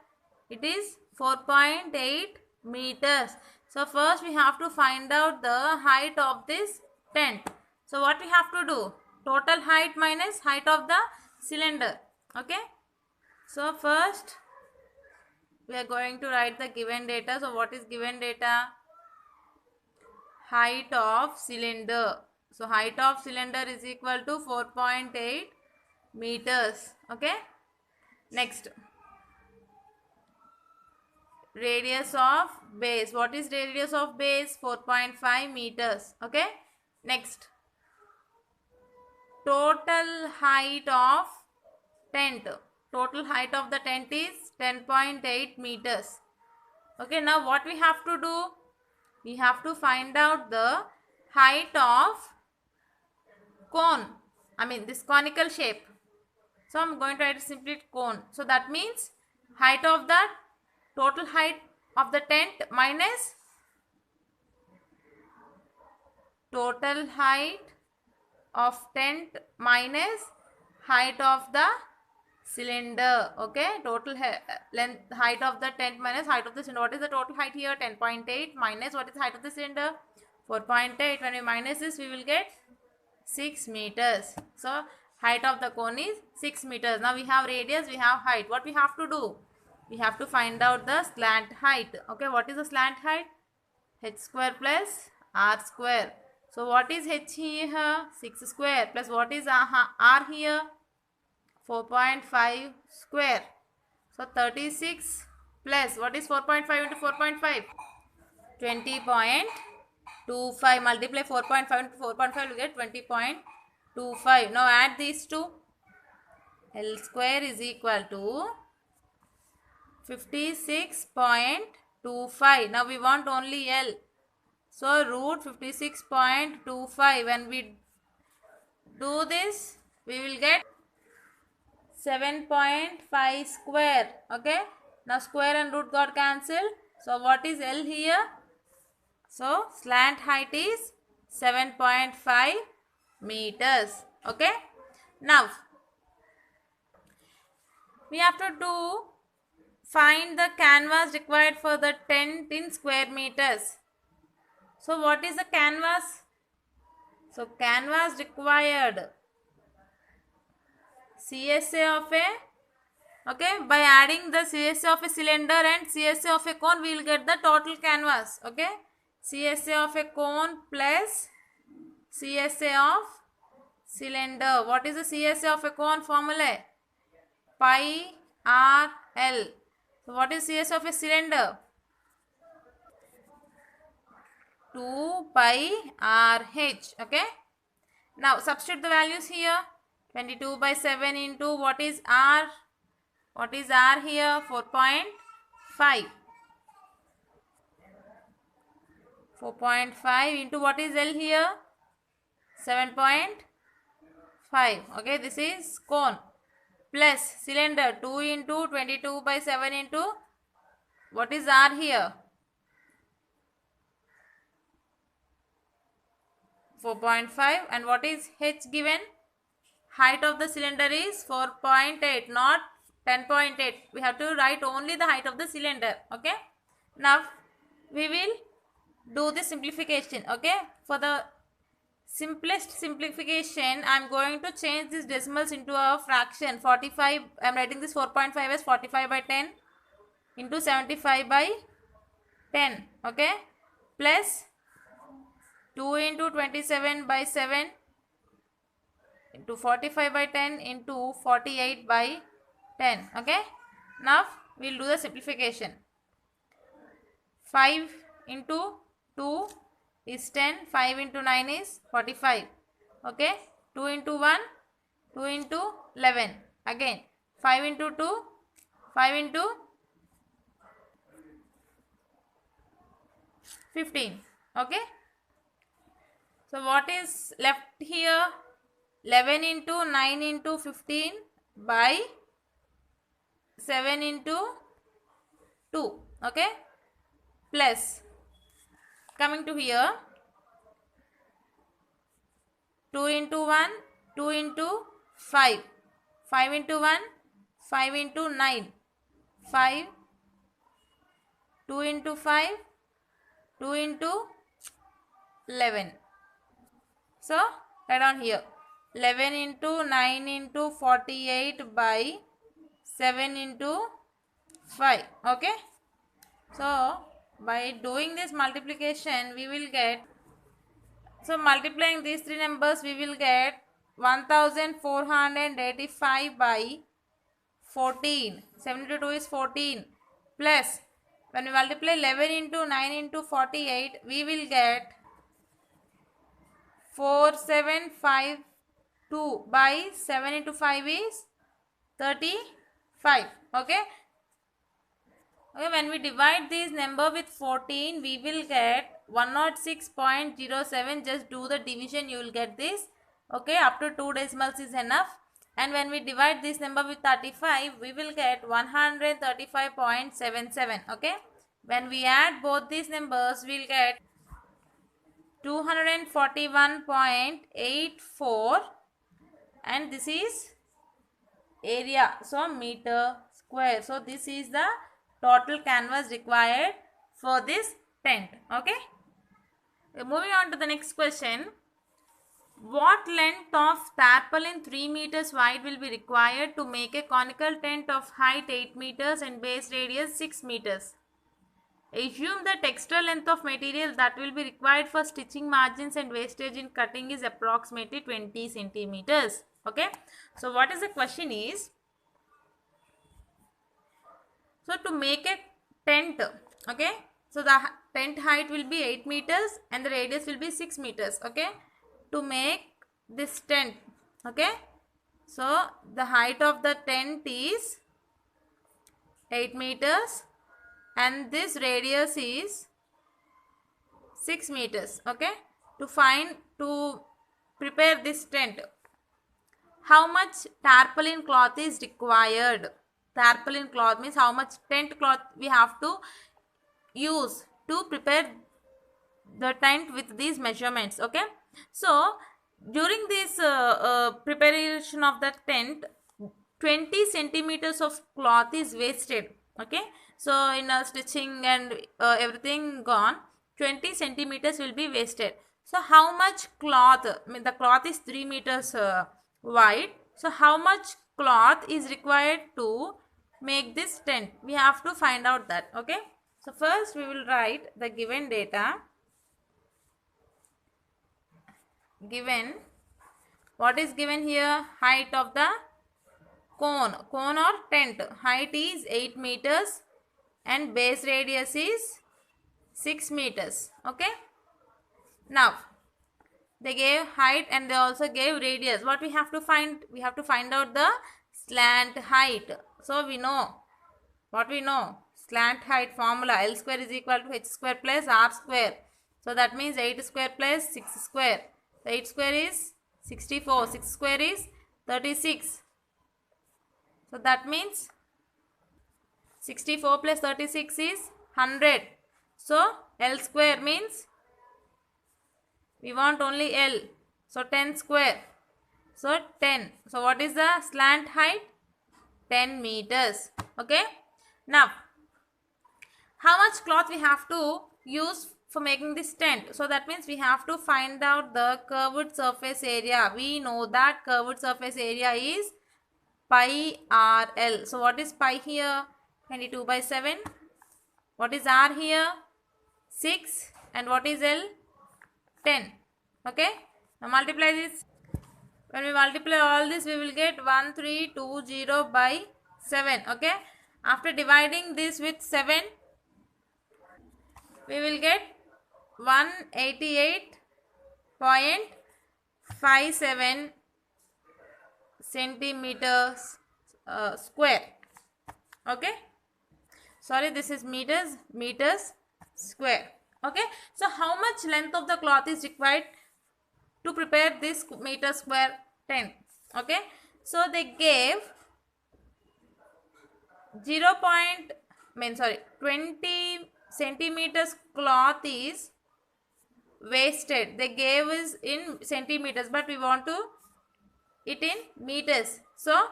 It is 4.8 meters. So first we have to find out the height of this tent. So what we have to do? Total height minus height of the cylinder. Okay, so first we are going to write the given data. So what is given data? Height of cylinder. So height of cylinder is equal to 4.8 meters. Okay, next, radius of base. What is radius of base? 4.5 meters. Okay, next, total height of tent. Total height of the tent is 10.8 meters. Okay, now what we have to do? We have to find out the height of cone. I mean this conical shape. So I am going to write simply cone. So that means height of the total height of the tent minus total height of tent minus height of the cylinder. Okay, total length height of the tent minus height of the cylinder. What is the total height here? 10.8 minus what is the height of the cylinder? 4.8. When we minus this, we will get 6 meters. So height of the cone is 6 meters. Now we have radius, we have height. What we have to do? We have to find out the slant height. Okay, what is the slant height? H square plus R square. So what is H here? 6 square plus what is R here? 4.5 square. So 36 plus what is 4.5 into 4.5? 20.25. Multiply 4.5 into 4.5, you get 20.25. Now add these two. L square is equal to 56.25. Now we want only L. So root 56.25. When we do this, we will get 7.5 square. Okay, now square and root got cancelled. So what is L here? So slant height is 7.5 meters. Okay, now we have to find the canvas required for the tent in square meters. So what is the canvas? So canvas required CSA of a, okay, by adding the CSA of a cylinder and CSA of a cone, we will get the total canvas. Okay, CSA of a cone plus CSA of cylinder. What is the CSA of a cone formula? Pi r l. So what is CSA of a cylinder? 2 pi r h. Okay. Now substitute the values here. 22 by 7 into what is r? What is r here? 4.5. 4.5 into what is L here? 7.5. Okay, this is cone. Plus cylinder 2 into 22 by 7 into what is R here? 4.5. And what is H given? Height of the cylinder is 4.8, not 10.8. We have to write only the height of the cylinder. Okay. Now we will do the simplification. Okay. For the simplest simplification, I am going to change these decimals into a fraction. 45. I am writing this 4.5 as 45 by 10 into 75 by 10. Okay. Plus 2 into 27 by 7 into 45 by 10 into 48 by 10. Okay. Now we will do the simplification. 5 into 2 is 10. 5 into 9 is 45. Okay. 2 into 1, 2 into 11. Again 5 into 2, 5 into 15. Okay. So what is left here? 11 into 9 into 15 by 7 into 2. Okay. Plus coming to here, 2 into 1, 2 into 5. 5 into 1, 5 into 9. 5, 2 into 5, 2 into 11. So write down here 11 into 9 into 48 by 7 into 5. Okay. So by doing this multiplication we will get, so multiplying these three numbers we will get 1485 by 14. 7 into 2 is 14. Plus when we multiply 11 into 9 into 48 we will get 4752 by 7 into 5 is 35. Okay. Okay, when we divide this number with 14 we will get 106.07. just do the division, you will get this. Okay, up to 2 decimals is enough. And when we divide this number with 35 we will get 135.77. okay, when we add both these numbers we will get 241.84, and this is area, so meter square. So this is the total canvas required for this tent. Okay, moving on to the next question. What length of tarpaulin 3 meters wide will be required to make a conical tent of height 8 meters and base radius 6 meters? Assume the textile length of material that will be required for stitching margins and wastage in cutting is approximately 20 centimeters. Okay, so what is the question is, so to make a tent, okay, so the tent height will be 8 meters and the radius will be 6 meters. Okay, to make this tent, okay, so the height of the tent is 8 meters and this radius is 6 meters. Okay, to prepare this tent, how much tarpaulin cloth is required? Tarpaulin cloth means how much tent cloth we have to use to prepare the tent with these measurements. Okay, so during this preparation of the tent, 20 centimeters of cloth is wasted. Okay, so in stitching and everything gone, 20 centimeters will be wasted. So how much cloth, I mean the cloth is 3 meters wide, so how much cloth is required to make this tent? We have to find out that. Okay, so first we will write the given data. Given What is given here? Height of the cone or tent. Height is 8 meters and base radius is 6 meters. Okay. Now they gave height and they also gave radius. What we have to find? We have to find out the slant height. So we know what we know. Slant height formula, L square is equal to H square plus R square. So that means 8 square plus 6 square. So 8 square is 64. 6 square is 36. So that means 64 plus 36 is 100. So L square means we want only L. So 10 square. So 10. So what is the slant height? 10 meters. Okay. Now, how much cloth we have to use for making this tent? So that means we have to find out the curved surface area. We know that curved surface area is pi RL. So what is pi here? 22 by 7. What is R here? 6. And what is L? 10. Okay. Now multiply this. When we multiply all this, we will get 1320 by 7. Okay. After dividing this with 7, we will get 188.57 centimeters square. Okay. Sorry, this is meters square. Okay. So how much length of the cloth is required to prepare this meter square tent? Okay. So they gave 20 centimeters cloth is wasted. They gave us in centimeters, but we want to it in meters. So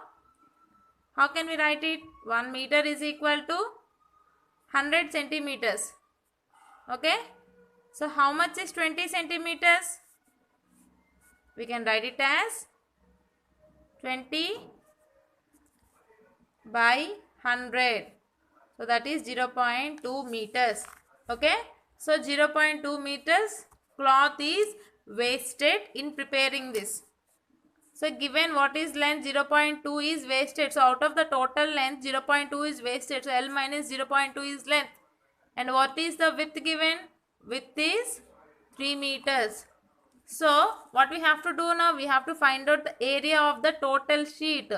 how can we write it? 1 meter is equal to 100 centimeters. Okay. So how much is 20 centimeters? We can write it as 20 by 100. So that is 0.2 meters. Okay. So 0.2 meters cloth is wasted in preparing this. So given what is length? 0.2 is wasted. So out of the total length, 0.2 is wasted. So L minus 0.2 is length. And what is the width given? Width is 3 meters. So what we have to do now? We have to find out the area of the total sheet.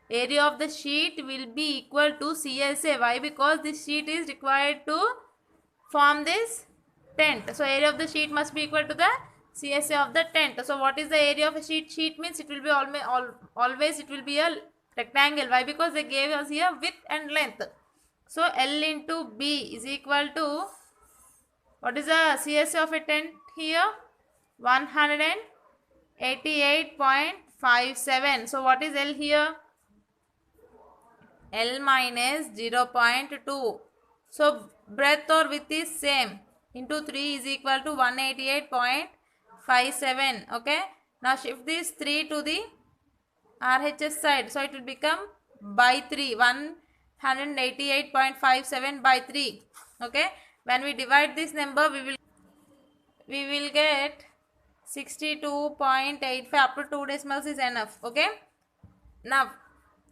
Area of the sheet will be equal to CSA. Why? Because this sheet is required to form this tent. So area of the sheet must be equal to the CSA of the tent. So what is the area of a sheet? Sheet means it will be always it will be a rectangle. Why? Because they gave us here width and length. So L into B is equal to, what is the CSA of a tent here? 188.57. So what is L here? L minus 0.2. So breadth or width is same. Into 3 is equal to 188.57. Okay. Now shift this 3 to the RHS side. So it will become by 3. 188.57 by 3. Okay. When we divide this number, we will get 62.85. Up to 2 decimals is enough. Okay. Now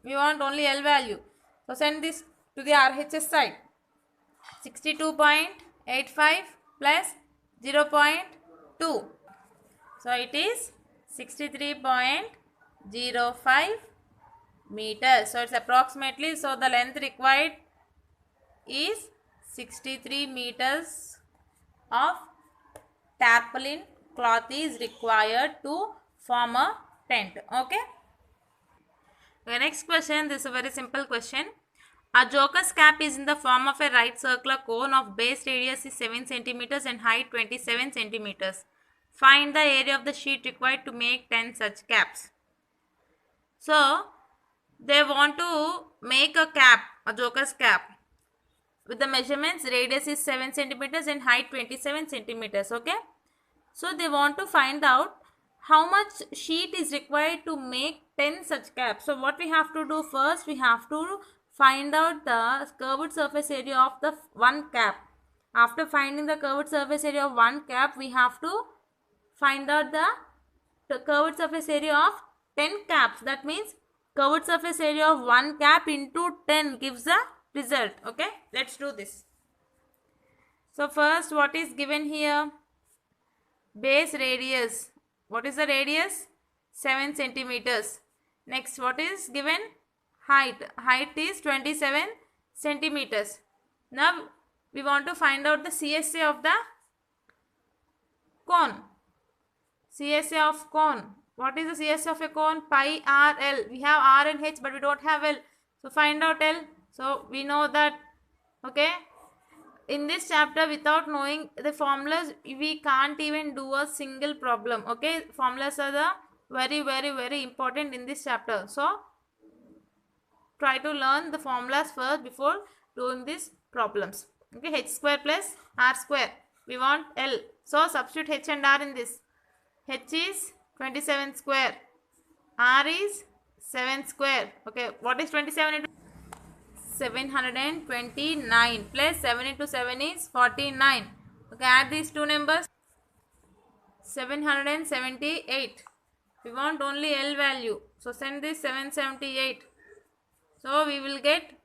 we want only L value. So send this to the RHS side. 62.85 plus 0.2. So it is 63.05 meters. So it's approximately, so the length required is 63 meters of tarpaulin cloth is required to form a tent. Okay. The next question, this is a very simple question. A joker's cap is in the form of a right circular cone of base radius is 7 centimeters and height 27 centimeters. Find the area of the sheet required to make 10 such caps. So they want to make a cap, a joker's cap, with the measurements radius is 7 centimeters and height 27 centimeters. Okay. So they want to find out how much sheet is required to make 10 such caps. So what we have to do first, we have to find out the curved surface area of the one cap. After finding the curved surface area of one cap, we have to find out the curved surface area of 10 caps. That means curved surface area of 1 cap into 10 gives the result. Okay, let's do this. So first, what is given here? Base radius. What is the radius? 7 centimeters. Next, what is given? Height. Height is 27 centimeters. Now, we want to find out the CSA of the cone. CSA of cone. What is the CSA of a cone? Pi r L. We have R and H, but we don't have L. So, find out L. So, we know that. Okay. In this chapter, without knowing the formulas, we can't even do a single problem. Okay, formulas are the very important in this chapter. So try to learn the formulas first before doing these problems. Okay, h square plus r square. We want L. So substitute h and r in this. H is 27 square. R is 7 square. Okay, what is 27 into 729 plus 7 into 7 is 49. Okay, add these two numbers. 778. We want only L value. So send this 778. So we will get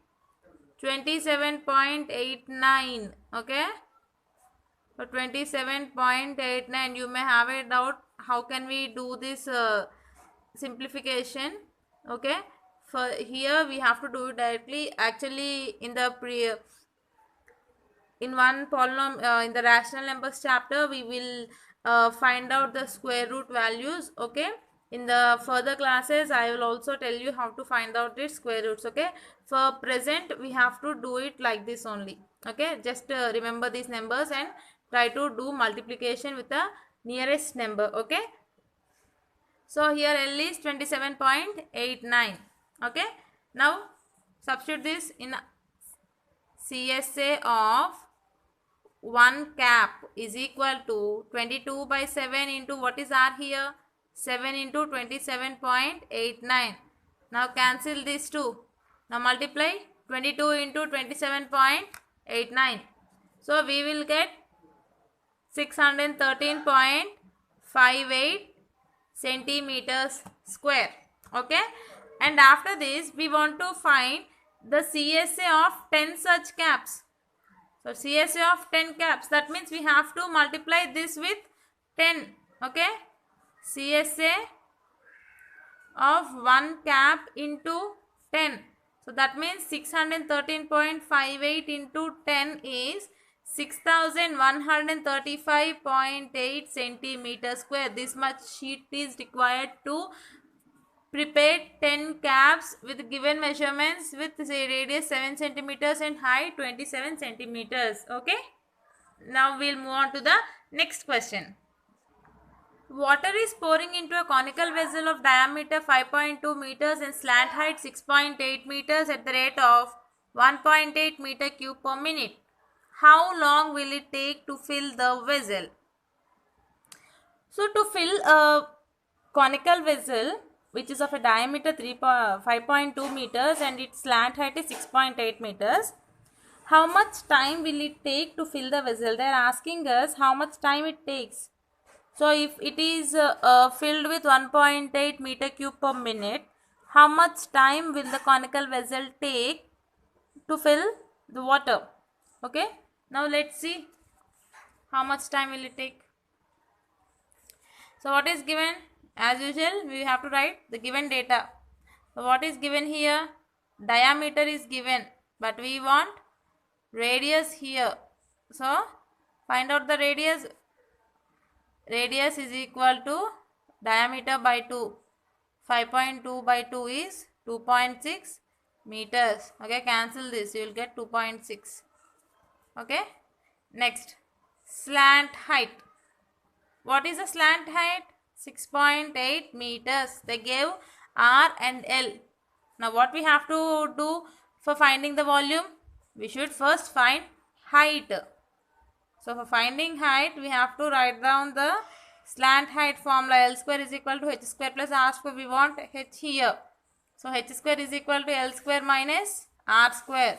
27.89. Okay. So 27.89. You may have a doubt. How can we do this simplification? Okay. For here we have to do it directly. Actually, in the in one in the rational numbers chapter, we will find out the square root values. Okay. In the further classes, I will also tell you how to find out its square roots. Okay. For present, we have to do it like this only. Okay. Just remember these numbers and try to do multiplication with the nearest number. Okay. So here L is 27.89. Okay. Now substitute this in CSA of 1 cap is equal to 22 by 7 into what is R here? 7 into 27.89. Now cancel these two. Now multiply 22 into 27.89. So we will get 613.58 centimeters square. Okay. And after this, we want to find the CSA of 10 such caps. So CSA of 10 caps. That means we have to multiply this with 10. Okay. CSA of 1 cap into 10. So that means 613.58 into 10 is 6135.8 centimeters square. This much sheet is required to prepare 10 caps with given measurements with say radius 7 centimeters and height 27 centimeters. Okay. Now we'll move on to the next question. Water is pouring into a conical vessel of diameter 5.2 meters and slant height 6.8 meters at the rate of 1.8 meter cube per minute. How long will it take to fill the vessel? So to fill a conical vessel which is of a diameter 5.2 meters and its slant height is 6.8 meters, how much time will it take to fill the vessel? They are asking us how much time it takes. So if it is filled with 1.8 meter cube per minute, how much time will the conical vessel take to fill the water? Okay. Now let's see how much time will it take. So what is given? As usual, we have to write the given data. So what is given here? Diameter is given, but we want radius here. So find out the radius. Radius is equal to diameter by 2. 5.2 by 2 is 2.6 meters. Okay, cancel this. You will get 2.6. Okay. Next, slant height. What is the slant height? 6.8 meters. They gave R and L. Now what we have to do for finding the volume? We should first find height. So for finding height, we have to write down the slant height formula. L square is equal to h square plus r square. We want h here. So h square is equal to L square minus r square.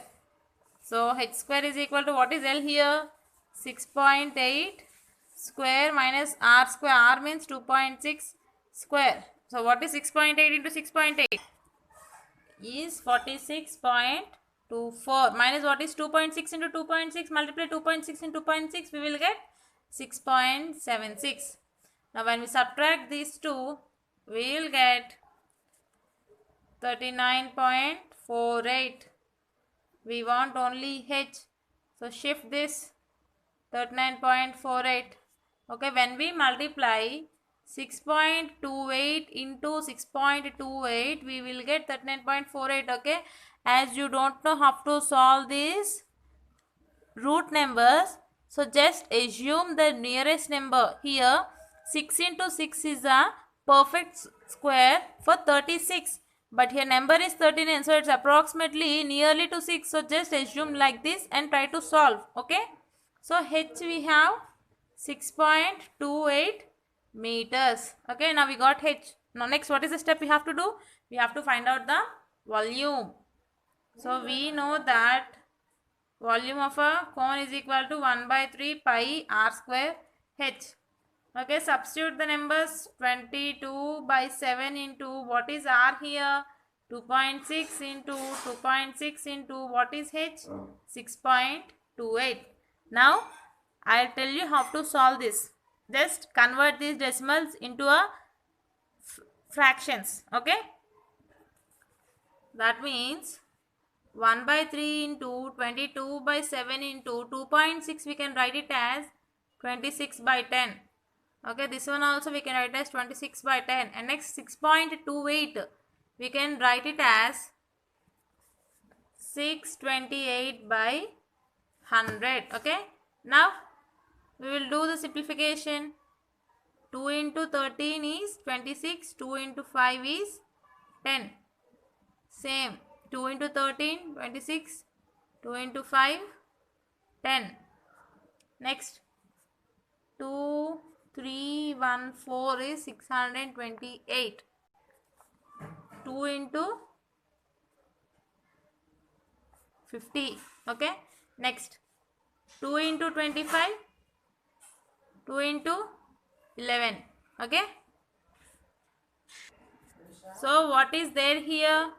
So h square is equal to what is L here? 6.8 square minus r square. R means 2.6 square. So what is 6.8 into 6.8? Is 46.24 minus what is 2.6 into 2.6, multiply 2.6 into 2.6, we will get 6.76. Now when we subtract these two, we will get 39.48. We want only h, so shift this 39.48. Okay, when we multiply 6.28 into 6.28, we will get 39.48. Okay, as you don't know how to solve these root numbers, so just assume the nearest number. Here 6 into 6 is a perfect square for 36, but here number is 39, so it's approximately nearly to 6. So just assume like this and try to solve. Okay, so h we have 6.28 meters. Okay, now we got h. Now next, what is the step we have to do? We have to find out the volume. So we know that volume of a cone is equal to 1 by 3 pi r square h. Okay, substitute the numbers. 22 by 7 into what is r here? 2.6 into 2.6 into what is h? 6.28. Now I'll tell you how to solve this. Just convert these decimals into a fractions. Okay, that means 1 by 3 into 22 by 7 into 2.6, we can write it as 26 by 10. Okay, this one also we can write as 26 by 10. And next 6.28, we can write it as 628 by 100. Okay, now we will do the simplification. 2 into 13 is 26, 2 into 5 is 10. Same, 2 into 13, 26, 2 into 5, 10. Next, 2, 3, 1, 4 is 628. 2 into 50. Okay. Next, 2 into 25, 2 into 11. Okay. So what is there here?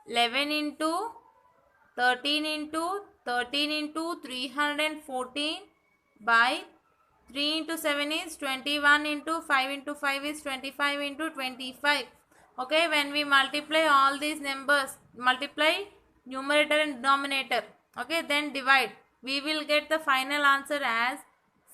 11 into 13 into 13 into 314 by 3 into 7 is 21 into 5 into 5 is 25 into 25. Okay, when we multiply all these numbers, multiply numerator and denominator. Okay, then divide. We will get the final answer as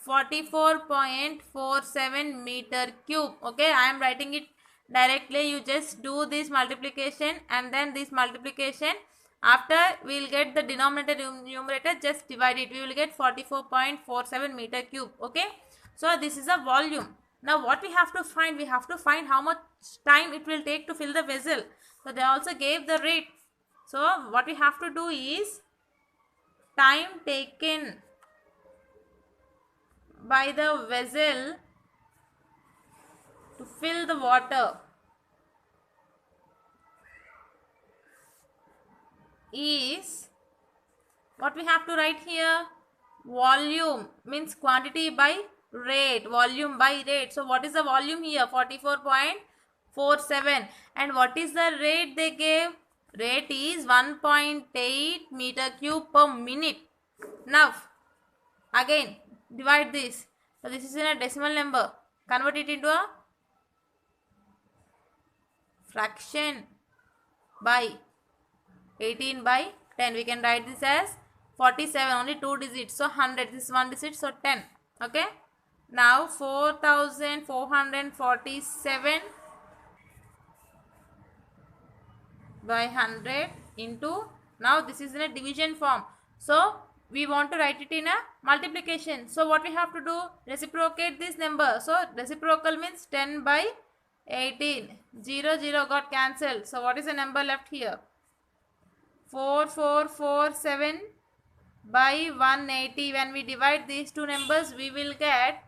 44.47 meter cube. Okay, I am writing it directly. You just do this multiplication and then this multiplication. After we will get the denominator numerator, just divide it. We will get 44.47 meter cube. Okay, so this is a volume. Now what we have to find? We have to find how much time it will take to fill the vessel. So they also gave the rate. So what we have to do is time taken by the vessel to fill the water is what we have to write here. Volume means quantity by rate, volume by rate. So what is the volume here? 44.47. And what is the rate they gave? Rate is 1.8 meter cube per minute. Now again divide this. So this is in a decimal number. Convert it into a fraction by 18 by 10. We can write this as 47, only 2 digits. So 100, this is 1 digit, so 10. Okay. Now 4447 by 100 into, now this is in a division form. So we want to write it in a multiplication. So what we have to do? Reciprocate this number. So reciprocal means 10 by 18. 0, 0 got cancelled. So what is the number left here? 4447 by 180. When we divide these two numbers, we will get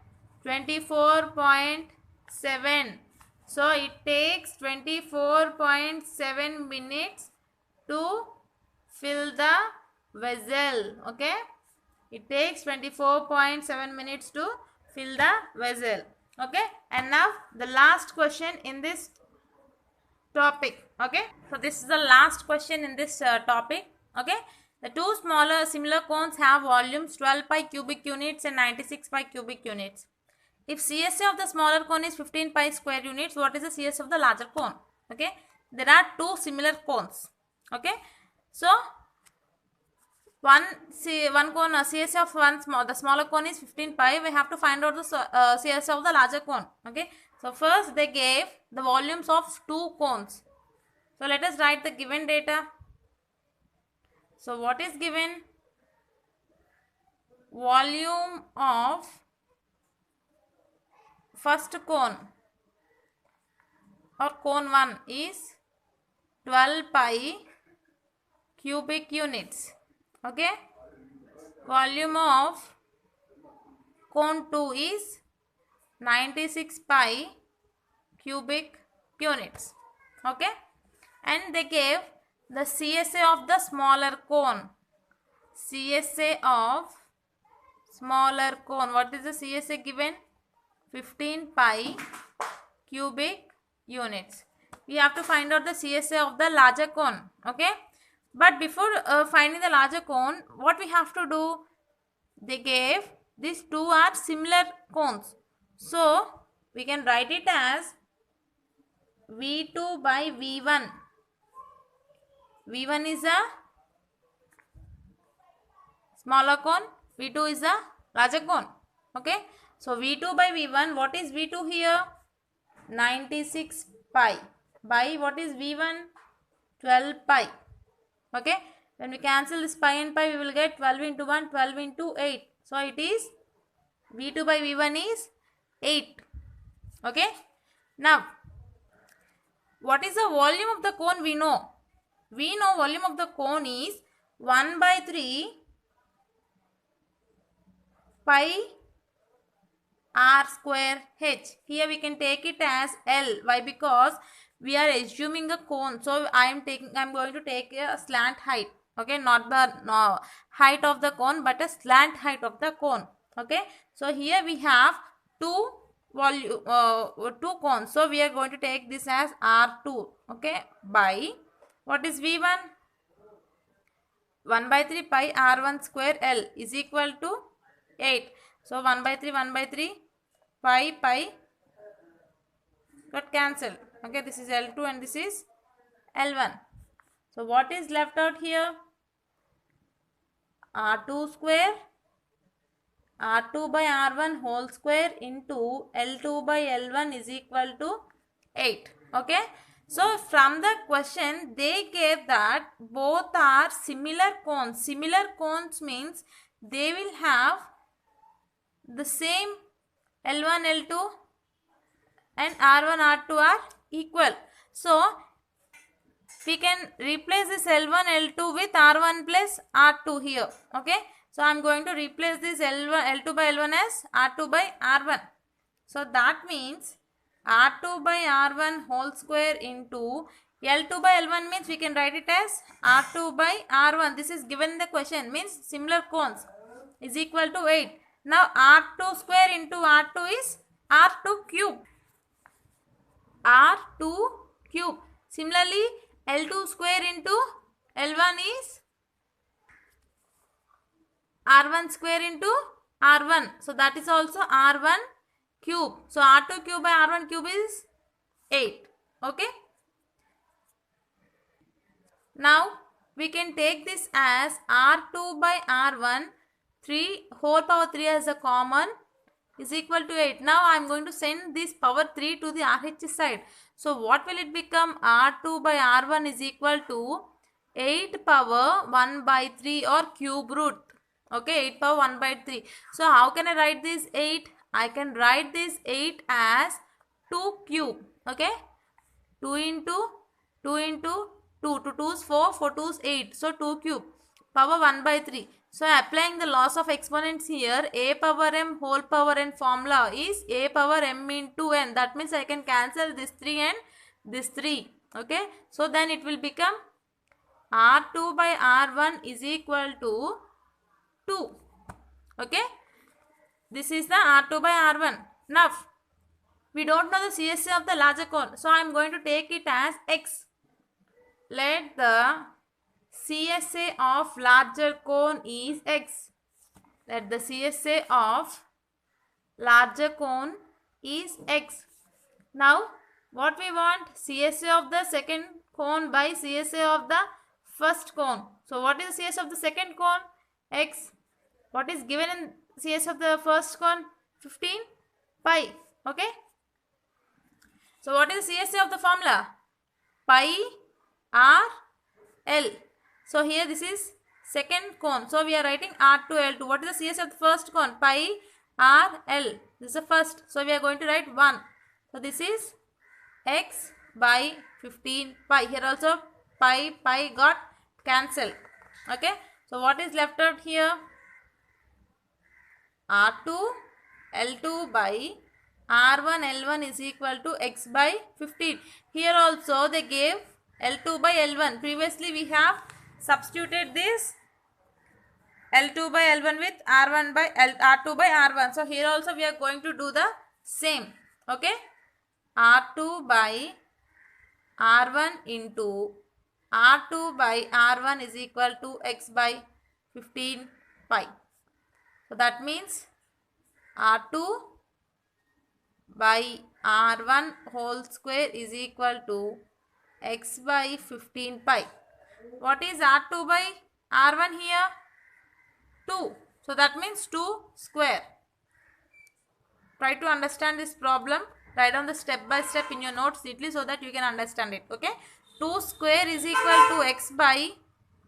24.7. So it takes 24.7 minutes to fill the vessel. Okay, it takes 24.7 minutes to fill the vessel. Okay, and now the last question in this topic. Okay, so this is the last question in this topic. Okay, the two smaller similar cones have volumes 12 pi cubic units and 96 pi cubic units. If CSA of the smaller cone is 15 pi square units, what is the CSA of the larger cone? Okay, there are two similar cones. Okay, so one cone CSA of the smaller cone is 15 pi. We have to find out the CSA of the larger cone. Okay, so first they gave the volumes of two cones. So let us write the given data. So what is given? Volume of first cone or cone 1 is 12 pi cubic units. Okay, volume of cone 2 is 96 pi cubic units. Okay, and they gave the CSA of the smaller cone. CSA of smaller cone. What is the CSA given? 15 pi cubic units. We have to find out the CSA of the larger cone. Okay, but before finding the larger cone, what we have to do? They gave these two are similar cones, so we can write it as V2 by V1. V1 is a smaller cone, V2 is a larger cone. Okay, so V2 by V1, what is V2 here? 96 pi by what is V1? 12 pi. Okay, when we cancel this pi and pi, we will get 12 into 1, 12 into 8. So it is V2 by V1 is 8. Okay, now what is the volume of the cone? We know volume of the cone is 1 by 3 pi r square h. Here we can take it as L. Why? Because we are assuming a cone, so I'm going to take a slant height. Okay, not the height of the cone, but a slant height of the cone. Okay, so here we have two cones, so we are going to take this as R2. Okay, by what is V1? 1 by 3 pi R1 square L is equal to 8. So 1 by 3 pi got cancelled. Okay, this is L2 and this is L1. So what is left out here? R2 square, R2 by R1 whole square into L2 by L1 is equal to 8. Okay, so from the question they gave that both are similar cones. Similar cones means they will have the same L1, L2 and R1, R2 are equal. So we can replace this L1, L2 with R1 plus R2 here. Okay, so I am going to replace this L2 by L1 as R2 by R1. So that means R2 by R1 whole square into L2 by L1 means we can write it as R2 by R1. This is given in the question, means similar cones, is equal to 8. Now R2 square into R2 is R2 cube. R2 cube. Similarly, L2 square into L1 is R1 square into R1. So that is also R1 cube. So R2 cube by R1 cube is 8. Okay. Now we can take this as R2 by R1, 3 whole power 3 as a common is equal to 8. Now I am going to send this power 3 to the RHS side. So what will it become? R2 by R1 is equal to 8 power 1 by 3 or cube root. Okay, 8 power 1 by 3. So how can I write this 8? I can write this 8 as 2 cube. Okay, 2 into 2 2 is 4, 4 2 is 8. So 2 cube power 1 by 3. So applying the loss of exponents here, a power m whole power n formula is a power m into n. That means I can cancel this 3 and this 3. Okay, so then it will become R2 by R1 is equal to 2. Okay, this is the R2 by R1. Now we don't know the CSA of the larger cone. So I am going to take it as x. Let the CSA of larger cone is x. Let the CSA of larger cone is x. Now what we want? CSA of the second cone by CSA of the first cone. So what is the CSA of the second cone? X. What is given in CSA of the first cone? 15 pi. Okay. So what is the CSA of the formula? Pi r l. So here this is second cone. So we are writing r2 l2. What is the CSA of the first cone? Pi r l. This is the first. So we are going to write 1. So this is x by 15 pi. Here also pi got cancelled. Okay. So what is left out here? R2 L2 by R1 L1 is equal to x by 15. Here also they gave L2 by L1. Previously we have substituted this L2 by L1 with R1 by R2 by R1. So here also we are going to do the same. Okay. R2 by R1 into R2 by R1 is equal to x by 15 pi. So that means R2 by R1 whole square is equal to x by 15 pi. What is R2 by R1 here? 2. So that means 2 square. Try to understand this problem. Write down the step by step in your notes neatly so that you can understand it. Okay. 2 square is equal to x by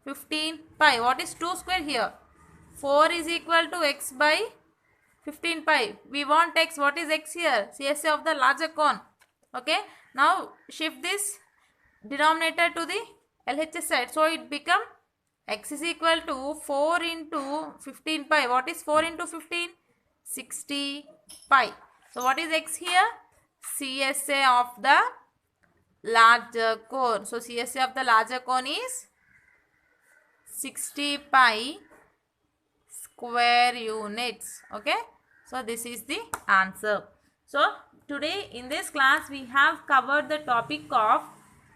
15 pi. What is 2 square here? 4 is equal to x by 15 pi. We want x. What is x here? CSA of the larger cone. Okay. Now shift this denominator to the LHS side. So it become x is equal to 4 into 15 pi. What is 4 into 15? 60 pi. So what is x here? CSA of the larger cone. So CSA of the larger cone is 60 pi square units. Okay. So this is the answer. So today in this class we have covered the topic of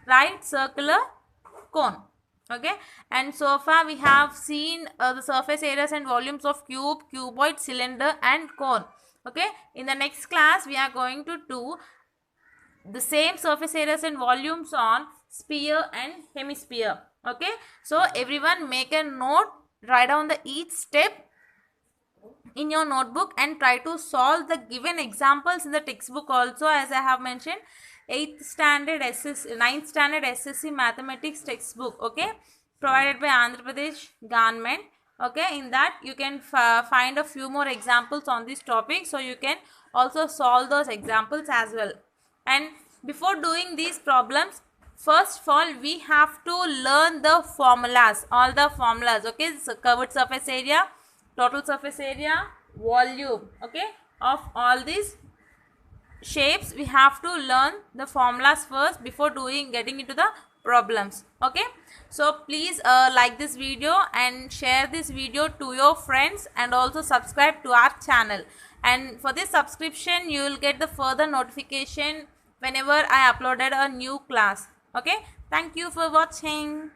right circular cone. Okay. And so far we have seen the surface areas and volumes of cube, cuboid, cylinder and cone. Okay. In the next class we are going to do the same surface areas and volumes on sphere and hemisphere. Okay. So everyone make a note, write down the each step in your notebook and try to solve the given examples in the textbook also, as I have mentioned. 9th standard SSC mathematics textbook. Okay. Provided by Andhra Pradesh government. Okay. In that you can find a few more examples on this topic. So you can also solve those examples as well. And before doing these problems, first of all we have to learn the formulas, all the formulas. Okay. So covered surface area, total surface area, volume, okay, of all these shapes. We have to learn the formulas first before getting into the problems. Okay. So please like this video and share this video to your friends and also subscribe to our channel. And for this subscription you will get the further notification whenever I uploaded a new class. Okay. Thank you for watching.